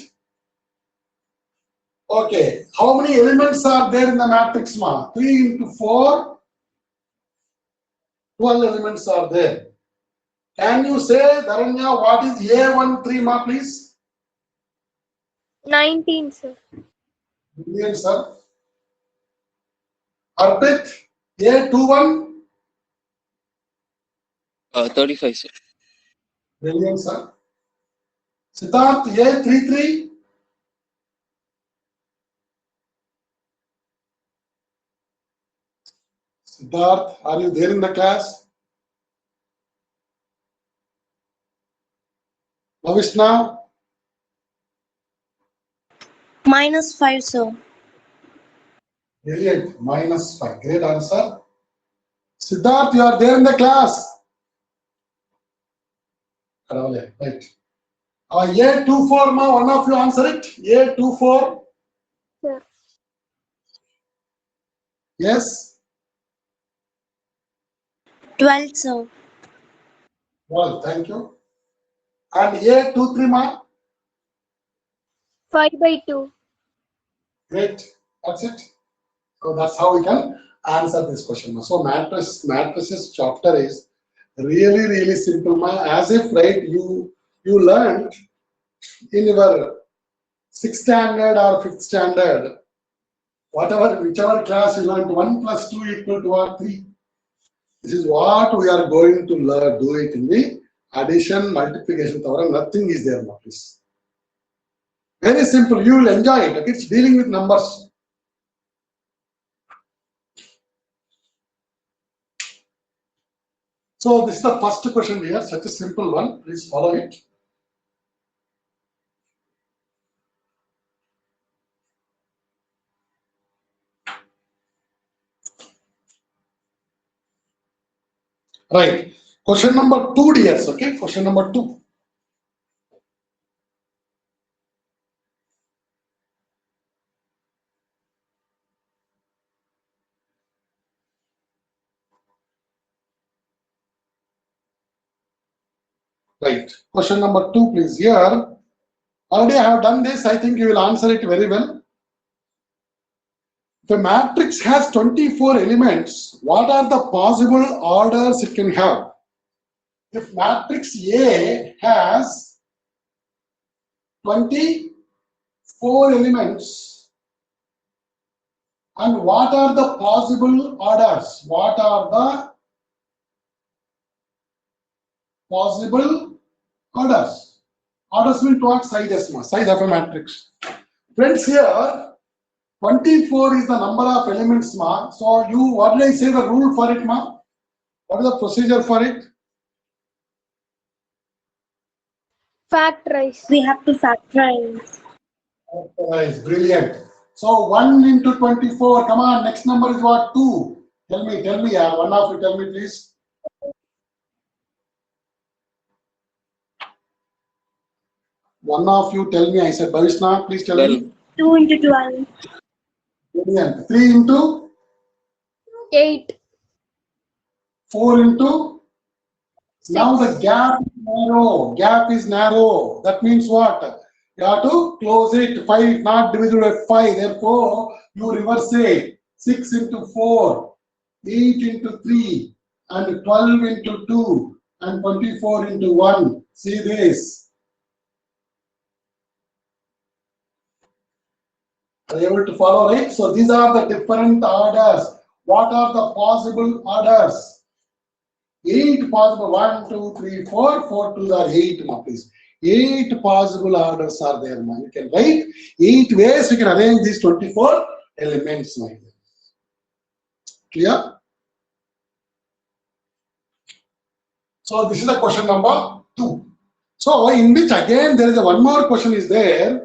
Okay. How many elements are there in the matrix, ma? 3 into 4, 12 elements are there. Can you say, Dharanya, what is A13, ma, please? 19, sir. Brilliant, sir. Arpit, A21? 35, sir. Brilliant, sir. Siddharth, A33? Siddharth, are you there in the class? Bhavishna? -5, sir. Brilliant, -5. Great answer. Siddharth, you are there in the class. Right. A24, ma, one of you answer it. A24? Sir. Yes? 12, sir. Well, thank you. And A23, ma? 5 by 2. Great. That's it. So that's how we can answer this question. So matrices chapter is really simple, ma. As if, right, you learned in your 6th standard or 5th standard, whichever class you learned, 1 plus 2 equal to what? 3. This is what we are going to learn, do it in the addition, multiplication, nothing is there, ma, please. Very simple, you will enjoy it. Okay? It's dealing with numbers. So this is the first question here, such a simple one. Please follow it. Right. Question number 2, dears. Okay. Question number 2. Right. Question number 2, please. Here, already I have done this. I think you will answer it very well. The matrix has 24 elements. What are the possible orders it can have? If matrix A has 24 elements, and what are the possible orders? What are the possible orders? Orders mean what? Sizes, size of a matrix. Friends, here 24 is the number of elements, ma. So what did I say the rule for it, ma? What is the procedure for it? Factorize. We have to factorize. Factorize. Brilliant. So 1 into 24. Come on, next number is what? 2. Tell me, one of you tell me, please. One of you tell me. I said, Bhavishna, please tell 12. me. 2 into 12. Brilliant. 3 into 8. 4 into. Now the gap is narrow. Gap is narrow. That means what? You have to close it. 5 not divisible by 5. Therefore, you reverse it. 6 into 4, 8 into 3, and 12 into 2, and 24 into 1. See this. Are you able to follow, right? So these are the different orders. What are the possible orders? 8 possible. 1, 2, 3, 4. 4 2s are 8, ma, please. 8 possible orders are there, ma. You can write 8 ways you can arrange these 24 elements, ma. Clear? So this is the question number 2. So in which again there is a one more question is there.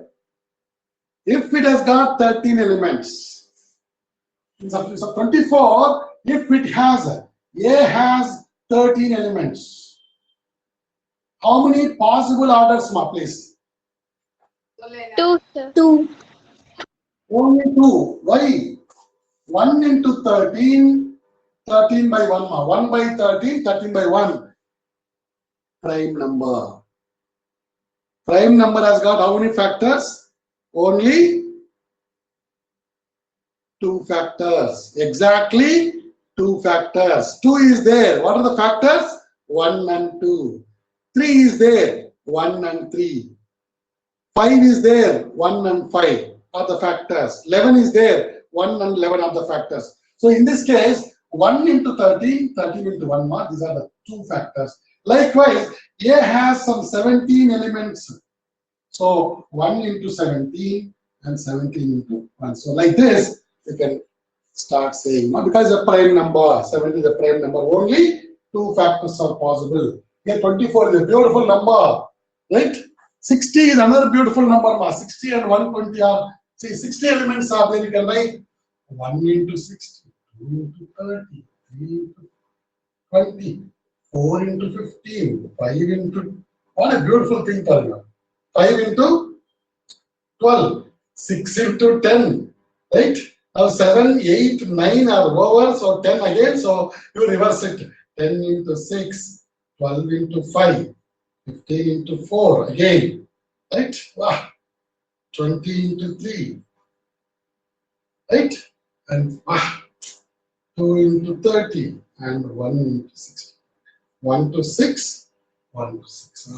If it has got 13 elements, so 24, if it has, A has 13 elements, how many possible orders, ma, please? 2, sir. 2. Only 2. Why? 1 into 13, 13 by 1, ma. 1 by 13, 13 by 1. Prime number. Prime number has got how many factors? Only 2 factors. Exactly 2 factors. 2 is there. What are the factors? 1 and 2. 3 is there. 1 and 3. 5 is there. 1 and 5 are the factors. 11 is there. 1 and 11 are the factors. So in this case, 1 into 13, 13 into 1 mark. These are the 2 factors. Likewise, A has some 17 elements. So 1 into 17 and 17 into 1. So like this, you can start saying, because a prime number, 70 is a prime number, only 2 factors are possible. Here 24 is a beautiful number, right? 60 is another beautiful number, 60 and 120 are, see, 60 elements are there, you can write 1 into 60, 2 into 30, 3 into 20, 4 into 15, 5 into, what a beautiful thing for you. 5 into 12, 6 into 10, right? Now 7, 8, 9 are over, so 10 again, so you reverse it. 10 into 6, 12 into 5, 15 into 4 again, right? Wow. 20 into 3, right? And 2 into 30, and 1 into 60. 1 to 6, 1 to 6.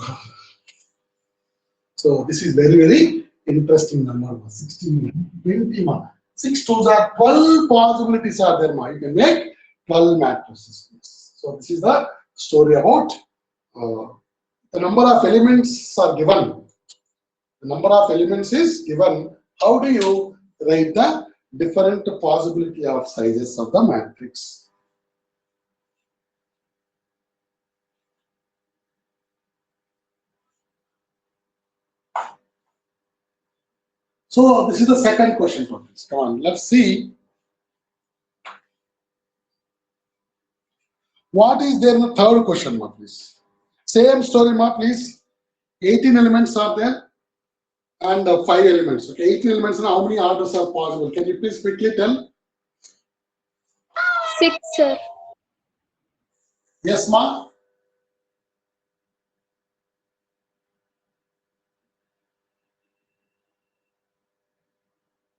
So this is very, very interesting number. 16, 20. 6 2s are 12 possibilities are there. You can make 12 matrices. So this is the story about the number of elements are given. The number of elements is given. How do you write the different possibility of sizes of the matrix? So this is the second question for this. Come on, let's see. What is there in the third question, ma, please? Same story, ma, please. 18 elements are there and 5 elements. Okay, 18 elements and how many orders are possible? Can you please quickly tell? 6, sir. Yes, ma?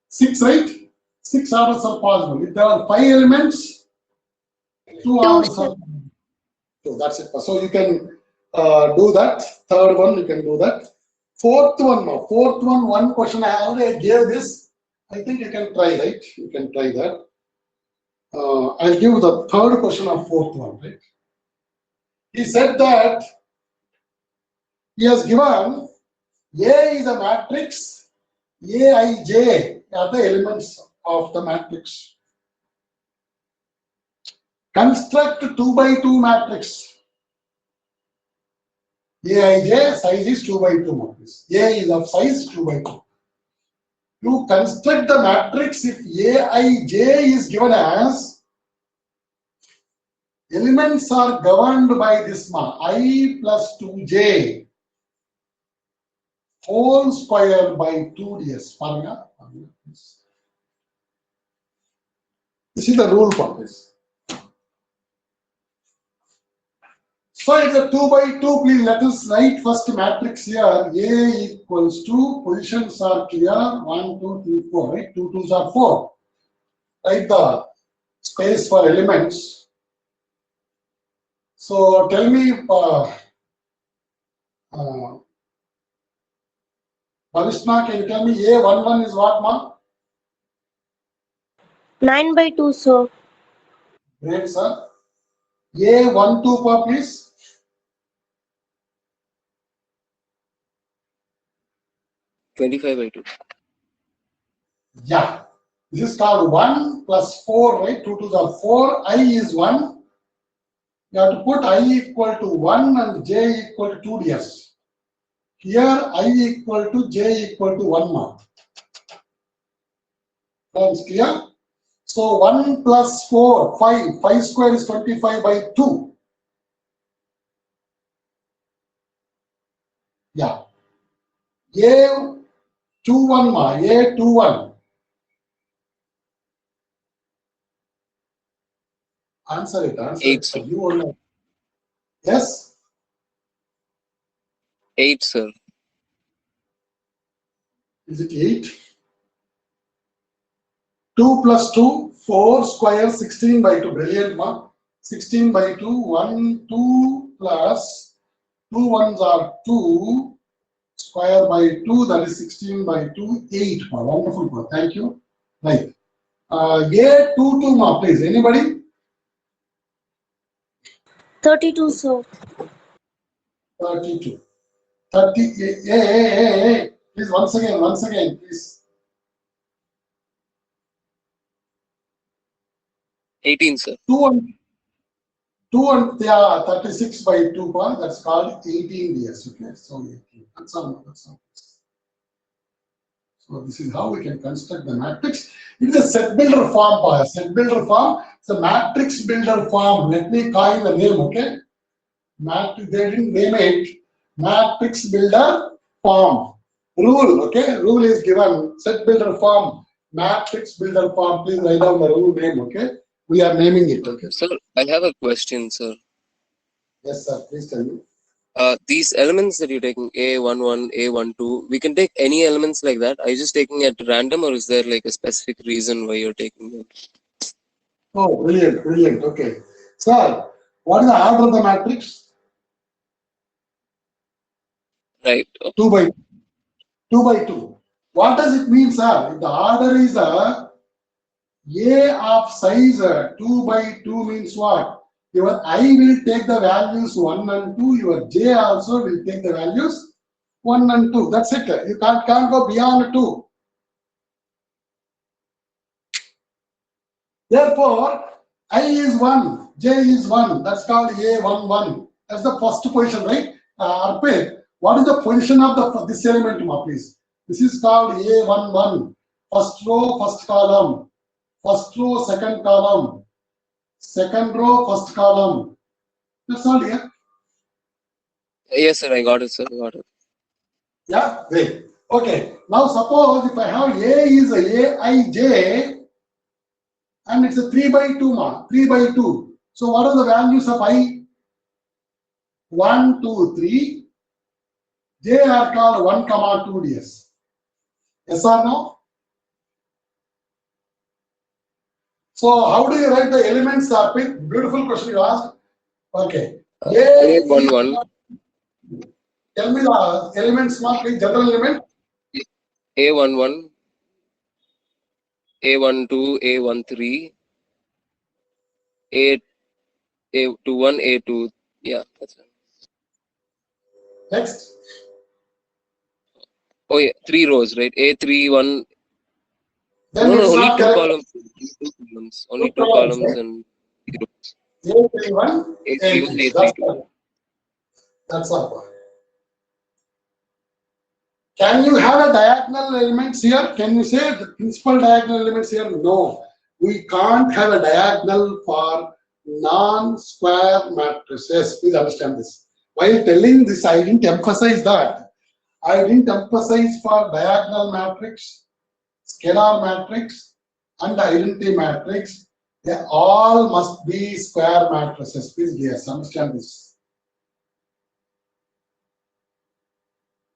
Six, right? 6 orders are possible. If there are 5 elements, 2 orders sir. are possible. So that's it. So you can do that. Third one, you can do that. Fourth one, no. Fourth one question I already gave this. I think you can try, right? You can try that. I'll give the third question of fourth one, right? He said that he has given A is a matrix Aij are the elements of the matrix. Construct 2 by 2 matrix. Aij size is 2 by 2 matrix. A is of size 2 by 2. To construct the matrix, if Aij is given as elements are governed by this I plus 2j whole square by 2ds. This is the rule for this. So it's a 2 by 2. Please let us write first matrix here. A equals to, positions are clear. 1, 2, 3, 4. Right? 2 2s are 4. Write the space for elements. So tell me, Bhavishna, can you tell me A11 is what, ma? 9 by 2, sir. Great, sir. A12, pa, please. 25 by 2. Yeah. This is called 1 plus 4, right? 2 2s are 4. I is 1. You have to put I equal to 1 and j equal to 2ds. Here I equal to j equal to 1 mark. Sounds clear? So 1 plus 4, 5. 5 square is 25 by 2. Yeah. A21 ma, A21. Answer it, answer 8, it. sir. You only. Yes? 8, sir. Is it 8? 2 plus 2, 4 square, 16 by 2. Brilliant, ma. 16 by 2, 1, 2 plus 2 ones are 2. Square by 2, that is 16 by 2, 8. Ma. Wonderful, ma. Thank you. Right. A22, ma, please. Anybody? 32, sir. 32. 30. Hey. Please, once again, please. 18, sir. 2 and yeah, 36 by 2, ma. That's called 18 years. Okay, so 18. That's all. So this is how we can construct the matrix. It is a set builder form, pa. Set builder form. It's a matrix builder form. Let me coin the name, okay? Matrix, they didn't name it. Matrix builder form. Rule, okay? Rule is given. Set builder form. Matrix builder form. Please write down the rule name, okay? We are naming it, okay? Sir, I have a question, sir. Yes, sir. Please tell me. These elements that you're taking, A11, A12, we can take any elements like that. Are you just taking it at random, or is there like a specific reason why you're taking them? Oh, brilliant. Okay. Sir, what is the order of the matrix? Right. 2 by 2. What does it mean, sir? The order is A of size 2 by 2 means what? Your I will take the values 1 and 2. Your j also will take the values 1 and 2. That's it. You can't go beyond 2. Therefore, I is 1, j is 1. That's called A11. That's the first position, right? Arpit, what is the position of this element, please? This is called A11. First row, first column. First row, second column. Second row, first column. That's all here. Yes, sir. I got it, sir. I got it. Yeah, great. Okay. Now suppose if I have A is a Aij and it's a 3 by 2 ma, 3 by 2. So what are the values of I? 1, 2, 3. J are called 1, 2 ds. Yes or no? So how do you write the elements, Arpit? Beautiful question you asked. Okay. A11, Tell me the elements, ma, please. General element. A11, A12, A13, A21, A2. Yeah, that's it. Next. Oh yeah, 3 rows, right? A3, 1. Then No, it's only not 2 correct. columns. Two columns. Only 2 columns, columns right? and 3 rows. A31, A31, A3. That's A32. correct. That's our point. Can you have a diagonal elements here? Can you say the principal diagonal elements here? No. We can't have a diagonal for non-square matrices. Please understand this. While telling this, I didn't emphasize that. I didn't emphasize for diagonal matrix, scalar matrix, and identity matrix. They all must be square matrices. Please, yes, understand this.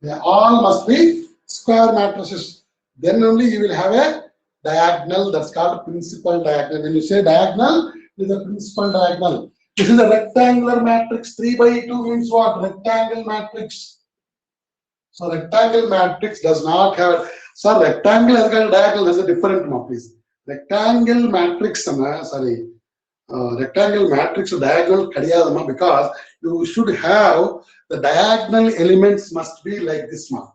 They all must be square matrices. Then only you will have a diagonal. That's called principal diagonal. When you say diagonal, it is a principal diagonal. This is a rectangular matrix. 3 by 2 means what? Rectangle matrix. So rectangle matrix does not have. So rectangle has got a diagonal. There's a different one, please. Rectangle matrix, rectangle matrix diagonal kadiyadama, because you should have the diagonal elements must be like this one.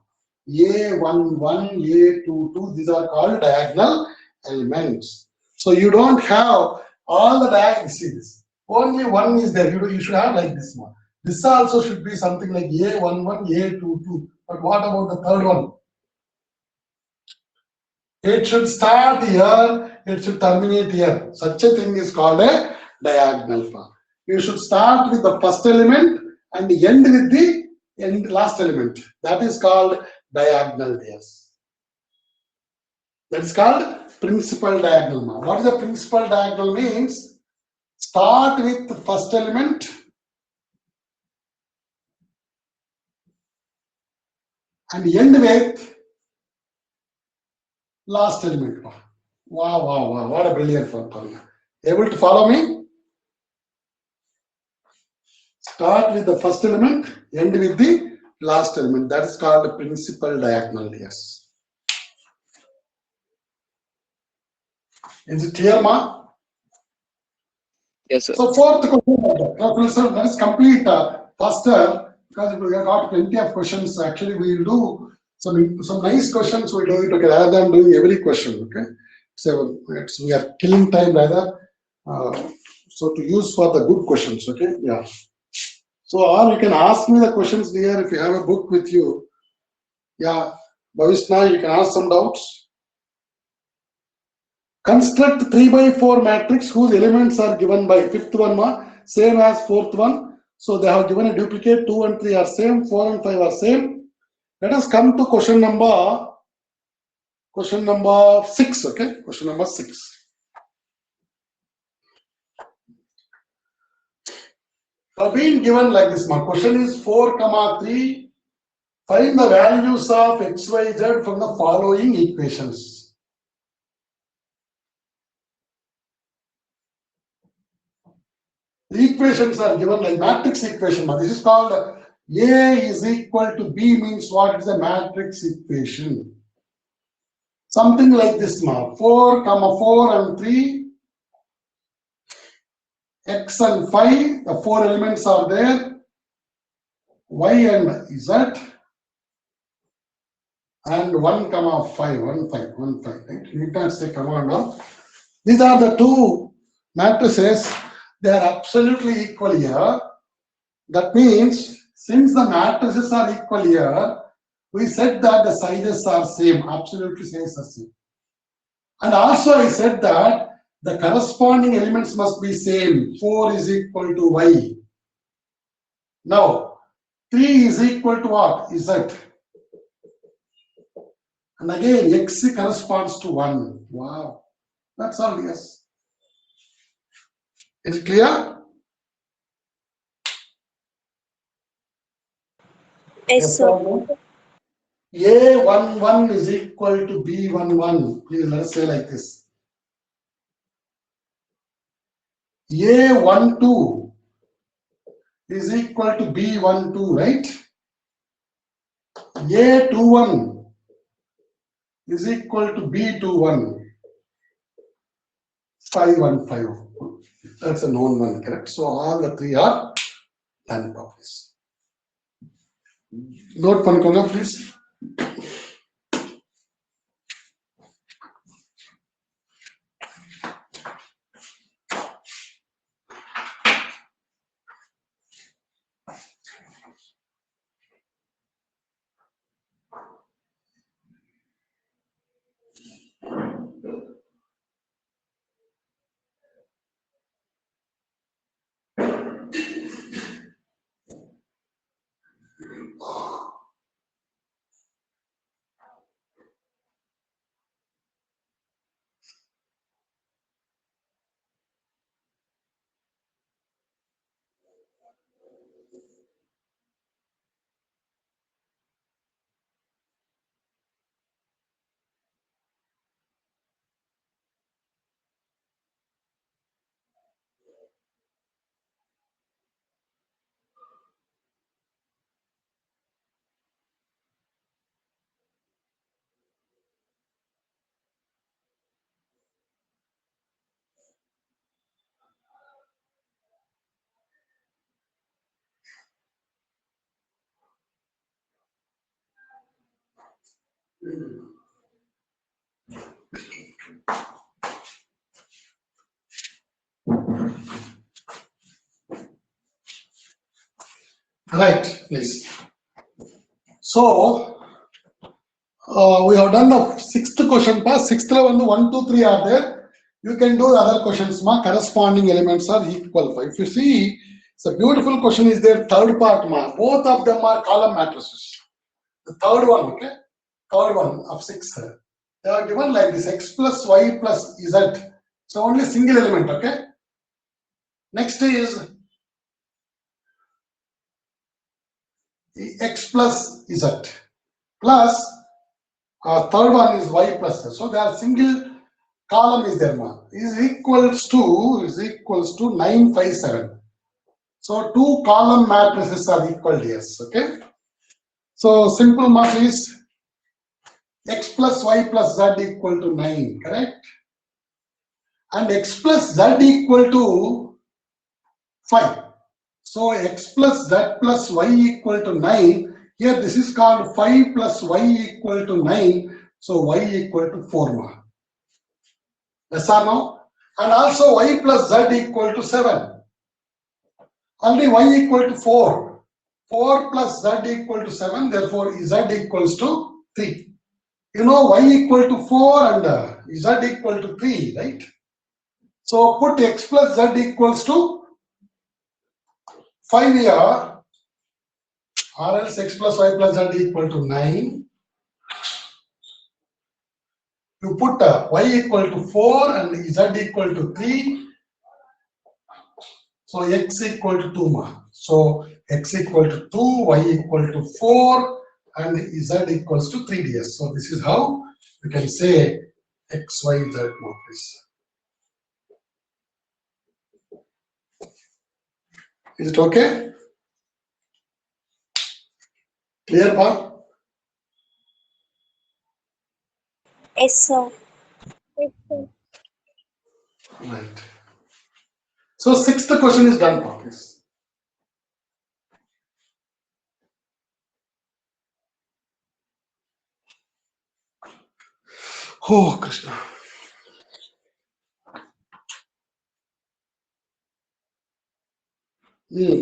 A11, A22, these are called diagonal elements. So you don't have all the diagonal. See this. Only one is there. You should have like this one. This also should be something like A11, A22. But what about the third one? It should start here, it should terminate here. Such a thing is called a diagonal path. You should start with the first element and end with the last element. That is called diagonal, yes. That is called principal diagonal. What is the principal diagonal means? Start with the first element and end with last element. Wow, wow, wow. What a brilliant one. Able to follow me? Start with the first element, end with the last element. That is called the principal diagonal, yes. Is it clear, Ma? Yes, sir. So fourth question, let us complete faster, because we have got plenty of questions. Actually, we will do some nice questions. We do it, okay, rather than doing every question. Okay, so we are killing time rather. So to use for the good questions. Okay, yeah. So, or you can ask me the questions there if you have a book with you. Yeah, Bhavishna, you can ask some doubts. Construct 3 by 4 matrix whose elements are given by fifth one, same as fourth one. So they have given a duplicate. 2 and 3 are same, 4 and 5 are same. Let us come to question number 6. Okay, question number 6. Being given like this, my question is 4, 3. Find the values of x, y, z from the following equations. The equations are given like matrix equation. This is called A is equal to B means what is a matrix equation. Something like this now. 4, 4 and 3. X and 5. The 4 elements are there. Y and Z. And 1, 5. 1, 5. 1, 5. Right? You can say comma now. These are the two matrices. They are absolutely equal here. That means, since the matrices are equal here, we said that the sizes are same, absolutely sizes are same. And also I said that the corresponding elements must be same. 4 is equal to Y. Now, 3 is equal to what? Z. And again, X corresponds to 1. Wow. That's all, yes. Is it clear? Yes, sir. A11 is equal to B11. Please let us say like this. A12 is equal to B12, right? A21 is equal to B21. 5 and 5. That's a known one, correct? So all the three are done properties. Note Pankona, please. Right, please. So, we have done the sixth question pass. Sixth level, 1, 2, 3 are there. You can do the other questions. Ma corresponding elements are equal. If you see, it's a beautiful question. Is there third part? Ma both of them are column matrices. The third one, okay, third one of 6. They are given like this: x plus y plus z. So only a single element. Okay. Next is x plus z plus third one is y plus z. So they are single column is there, ma, is equals to 957. So two column matrices are equal to yes. Okay. So simple math is x plus y plus z equal to 9, correct? And x plus z equal to 5. So x plus z plus y equal to 9. Here this is called 5 plus y equal to 9. So y equal to 4 ma. Yes or no? And also y plus z equal to 7. Only y equal to 4. 4 plus z equal to 7. Therefore z equals to 3. You know y equal to 4 and z equal to 3, right? So put x plus z equals to 5 here, or else x plus y plus z equal to 9. You put y equal to 4 and z equal to 3. So x equal to 2 ma. So x equal to 2, y equal to 4, and z equals to 3 ds. So this is how we can say x, y, z matrix. Is it okay? Clear, pa? Yes, sir. Right. So sixth question is done, pa, please. Oh, Krishna.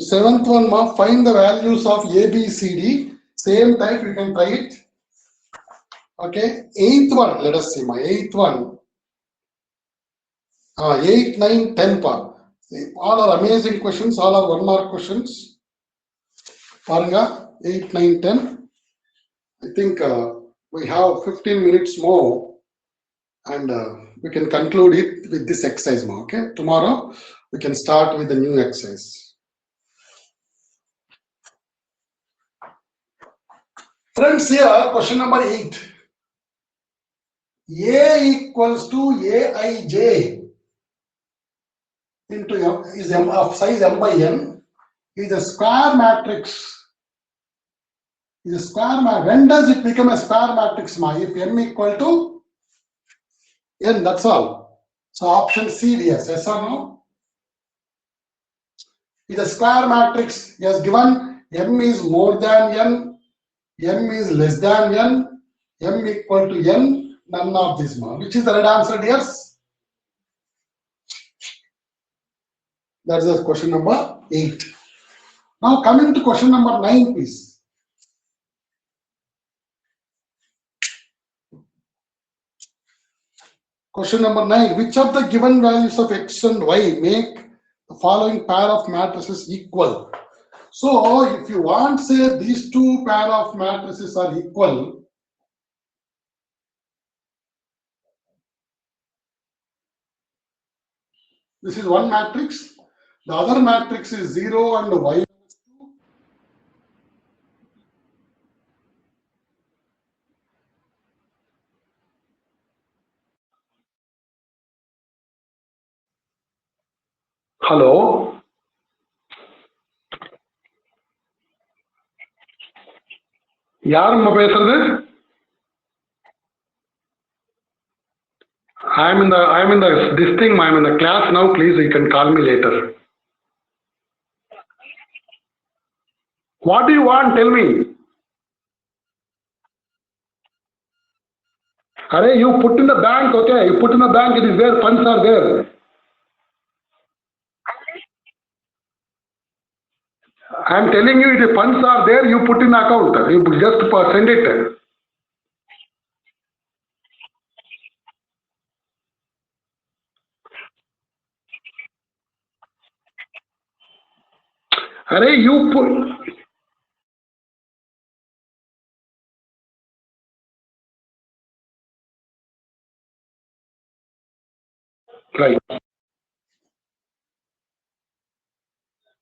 Seventh one, ma, find the values of A, B, C, D. Same type, you can try it. Okay. Eighth one, let us see, my eighth one. 8, 9, 10, pa. All are amazing questions, all are 1 mark questions. Paranga, 8, 9, 10. I think we have 15 minutes more and we can conclude it with this exercise, ma. Okay. Tomorrow we can start with the new exercise. Friends, here question number 8. A equals to Aij into M is M of size M by N is a square matrix. Is a square matrix. When does it become a square matrix, ma? If M equal to N, that's all. So option C, yes or no? Is a square matrix. Yes, given M is more than N, M is less than N, M equal to N, none of this, ma. Which is the right answer, dears? That's the question number 8. Now coming to question number 9, please. Question number 9. Which of the given values of x and y make the following pair of matrices equal? So if you want to say these two pair of matrices are equal, this is one matrix. The other matrix is 0 and y. Hello. யாரும்மா பேசுறது? I'm in the this thing, I'm in the class now. Please, you can call me later. What do you want? Tell me. Array, you put in the bank, okay? You put in the bank, it is there, funds are there. I am telling you, if the funds are there, you put in account. You just send it. Array, you put. Right.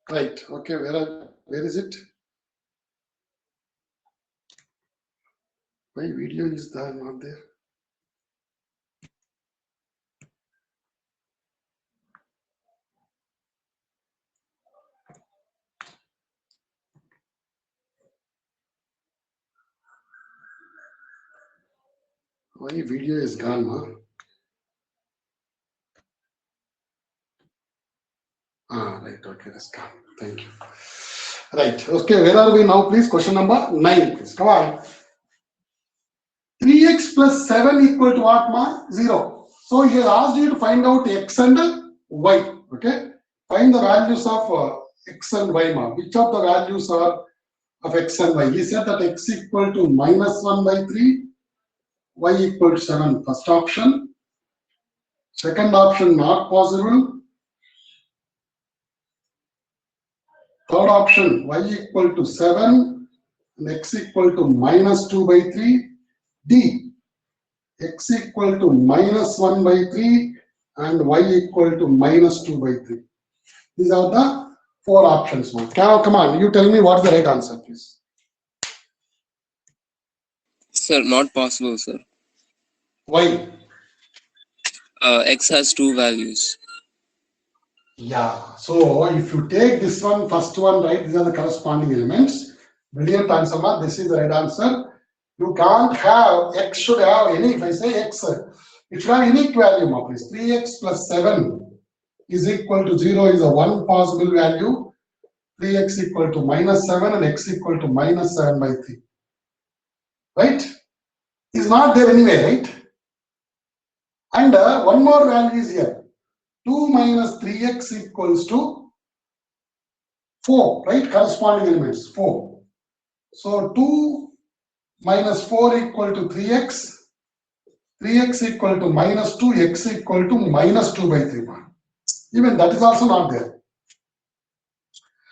Right. Okay. Where is it? My video is there, not there. My video is gone, huh? Right. Okay, that's gone. Thank you. Right. Okay, where are we now, please? Question number 9, please. Come on. 3x plus 7 equal to what, ma? 0. So he has asked you to find out x and y. Okay. Find the values of x and y, ma. Which of the values are of x and y? He said that x equal to minus 1 by 3, y equal to 7. First option. Second option, not possible. Third option, y equal to 7 and x equal to minus 2 by 3. D, x equal to minus 1 by 3 and y equal to minus 2 by 3. These are the 4 options. Now, come on, you tell me what is the right answer, please. Sir, not possible, sir. Why? X has 2 values. Yeah, so if you take this one, first one, right, these are the corresponding elements. Brilliant answer, ma. This is the right answer. You can't have, x should have any, if I say x, it should have unique value, ma, please. 3x plus 7 is equal to 0 is a one possible value. 3x equal to minus 7 and x equal to minus 7 by 3. Right? Is not there anyway, right? And one more value is here. 2 minus 3x equals to 4, right? Corresponding elements, 4. So 2 minus 4 equal to 3x. 3x equal to minus 2, x equal to minus 2 by 3. Even that is also not there.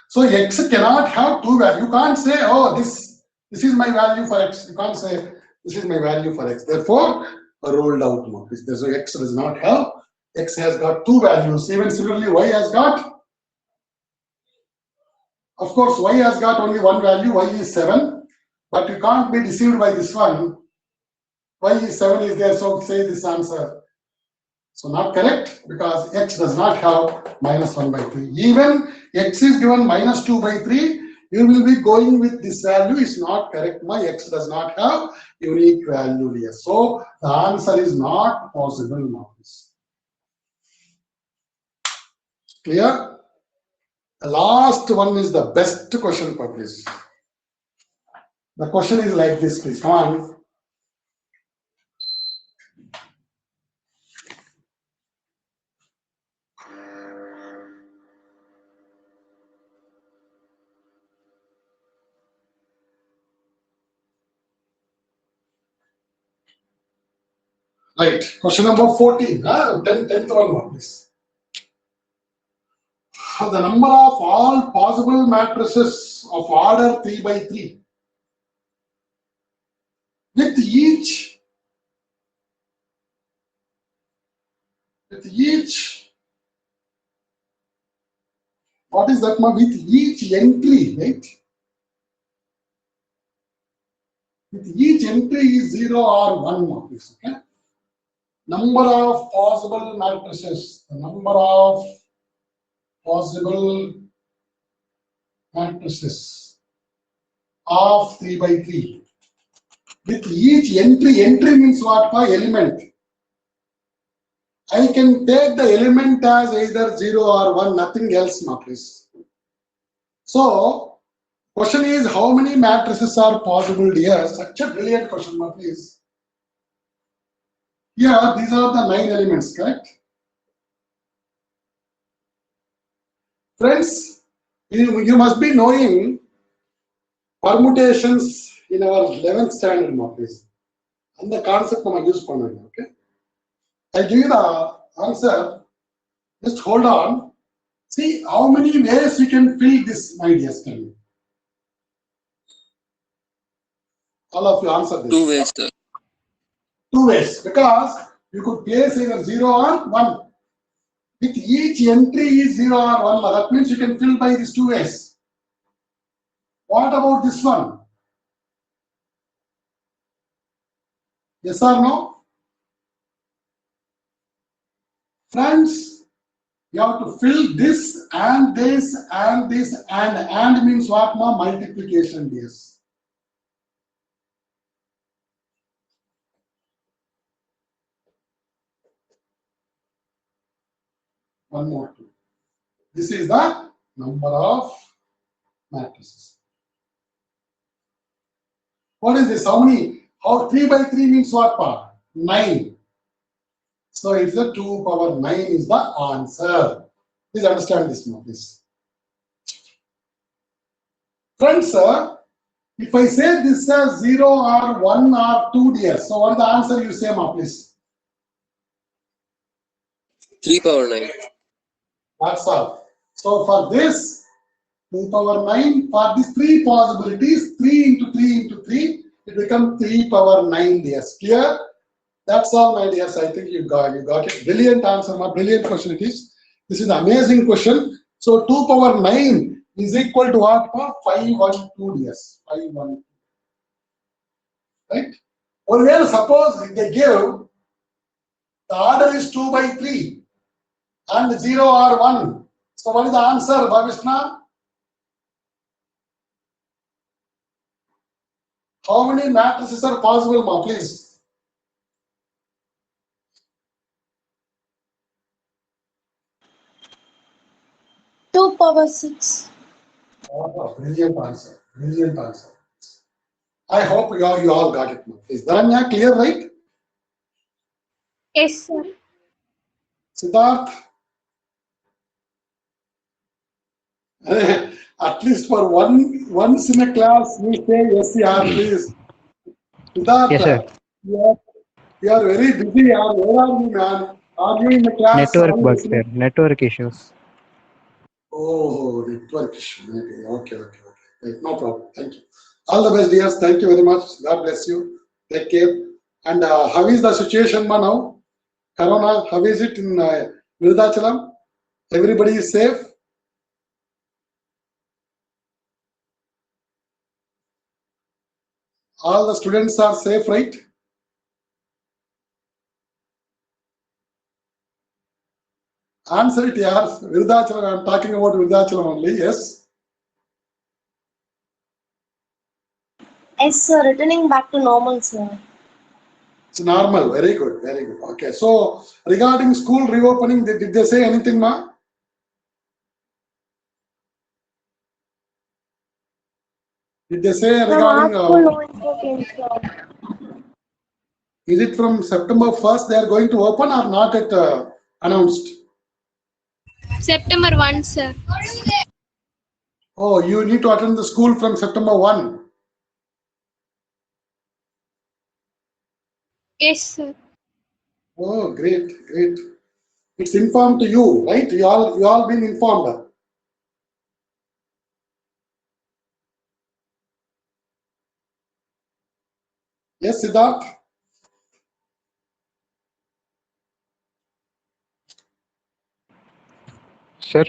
So x cannot have 2 values. You can't say, oh, this is my value for x. You can't say, this is my value for x. Therefore, rolled out. So x does not have, x has got 2 values. Even similarly, y has got, of course, y has got only one value, y is 7. But you can't be deceived by this one. Y is 7 is there, so say this answer. So not correct, because x does not have minus 1 by 3. Even x is given minus 2 by 3, you will be going with this value is not correct. My x does not have unique value here. So the answer is not possible now. Clear? The last one is the best question, please. The question is like this, please. Come on. Right. Question number 14. 10th one, please. The number of all possible matrices of order 3 by 3 with each what is that, with each entry, right? With each entry is 0 or 1, please. Okay. Number of possible matrices. The number of possible matrices of 3 by 3 with each entry. Entry means what? By element. I can take the element as either 0 or 1, nothing else, please. So, question is, how many matrices are possible here? Such a brilliant question, please. Here, these are the 9 elements, correct? Friends, you must be knowing permutations in our 11th standard please. And the concept I use for okay? I'll give you the answer. Just hold on. See how many ways you can fill this, my dear student. All of you answer this. 2 ways, sir. 2 ways, because you could place either 0 or 1. With each entry is 0 or 1, that means you can fill by these 2 ways. What about this one? Yes or no? Friends, you have to fill this and this and this and means what? Multiplication, yes. One more two. This is the number of matrices. What is this? How many? How 3 by 3 means what part? 9. So it's the 2 power 9 is the answer. Please understand this now, please. Friends, if I say this as 0 or 1 or 2 dear, so what is the answer you say, ma, please? 3 power 9. That's all. So for this, 2 power 9, for these 3 possibilities, 3 into 3 into 3, it becomes 3 power 9 dears. Clear? That's all, my dears. I think you got it. Brilliant answer, ma. Brilliant question it is. This is an amazing question. So 2 power 9 is equal to what? 512 dears. 512. Right? Or well, suppose they give the order is 2 by 3 and 0 or 1. So what is the answer, Bhavishna? How many matrices are possible, ma, please? Two power 6. Oh, brilliant answer. Brilliant answer. I hope you all got it, ma. Is Dharanya clear, right? Yes, sir. Siddharth? At least for once in a class, you say yes, yeah, please. Siddharth, Yes, sir. you are very busy. Where are you, man? Are you in the class? Network Or bug, listening? sir. Network issues. Oh, network issue. Maybe. Okay. Right, no problem. Thank you. All the best, dears. Thank you very much. God bless you. Take care. And how is the situation now? Corona, how is it in Virudhachalam? Everybody is safe? All the students are safe, right? Answer it, yes. Virudhachalam, I'm talking about Virudhachalam only, yes. Yes, sir. Returning back to normal, sir. It's normal. Very good, very good. Okay, so regarding school reopening, did they say anything, ma? Did they say From our regarding, school, no info came, sir. is it from September 1st they are going to open or not yet announced? September 1, sir. Oh, you need to attend the school from September 1. Yes, sir. Oh, great. It's informed to you, right? You all been informed. Yes, Siddharth? Sir.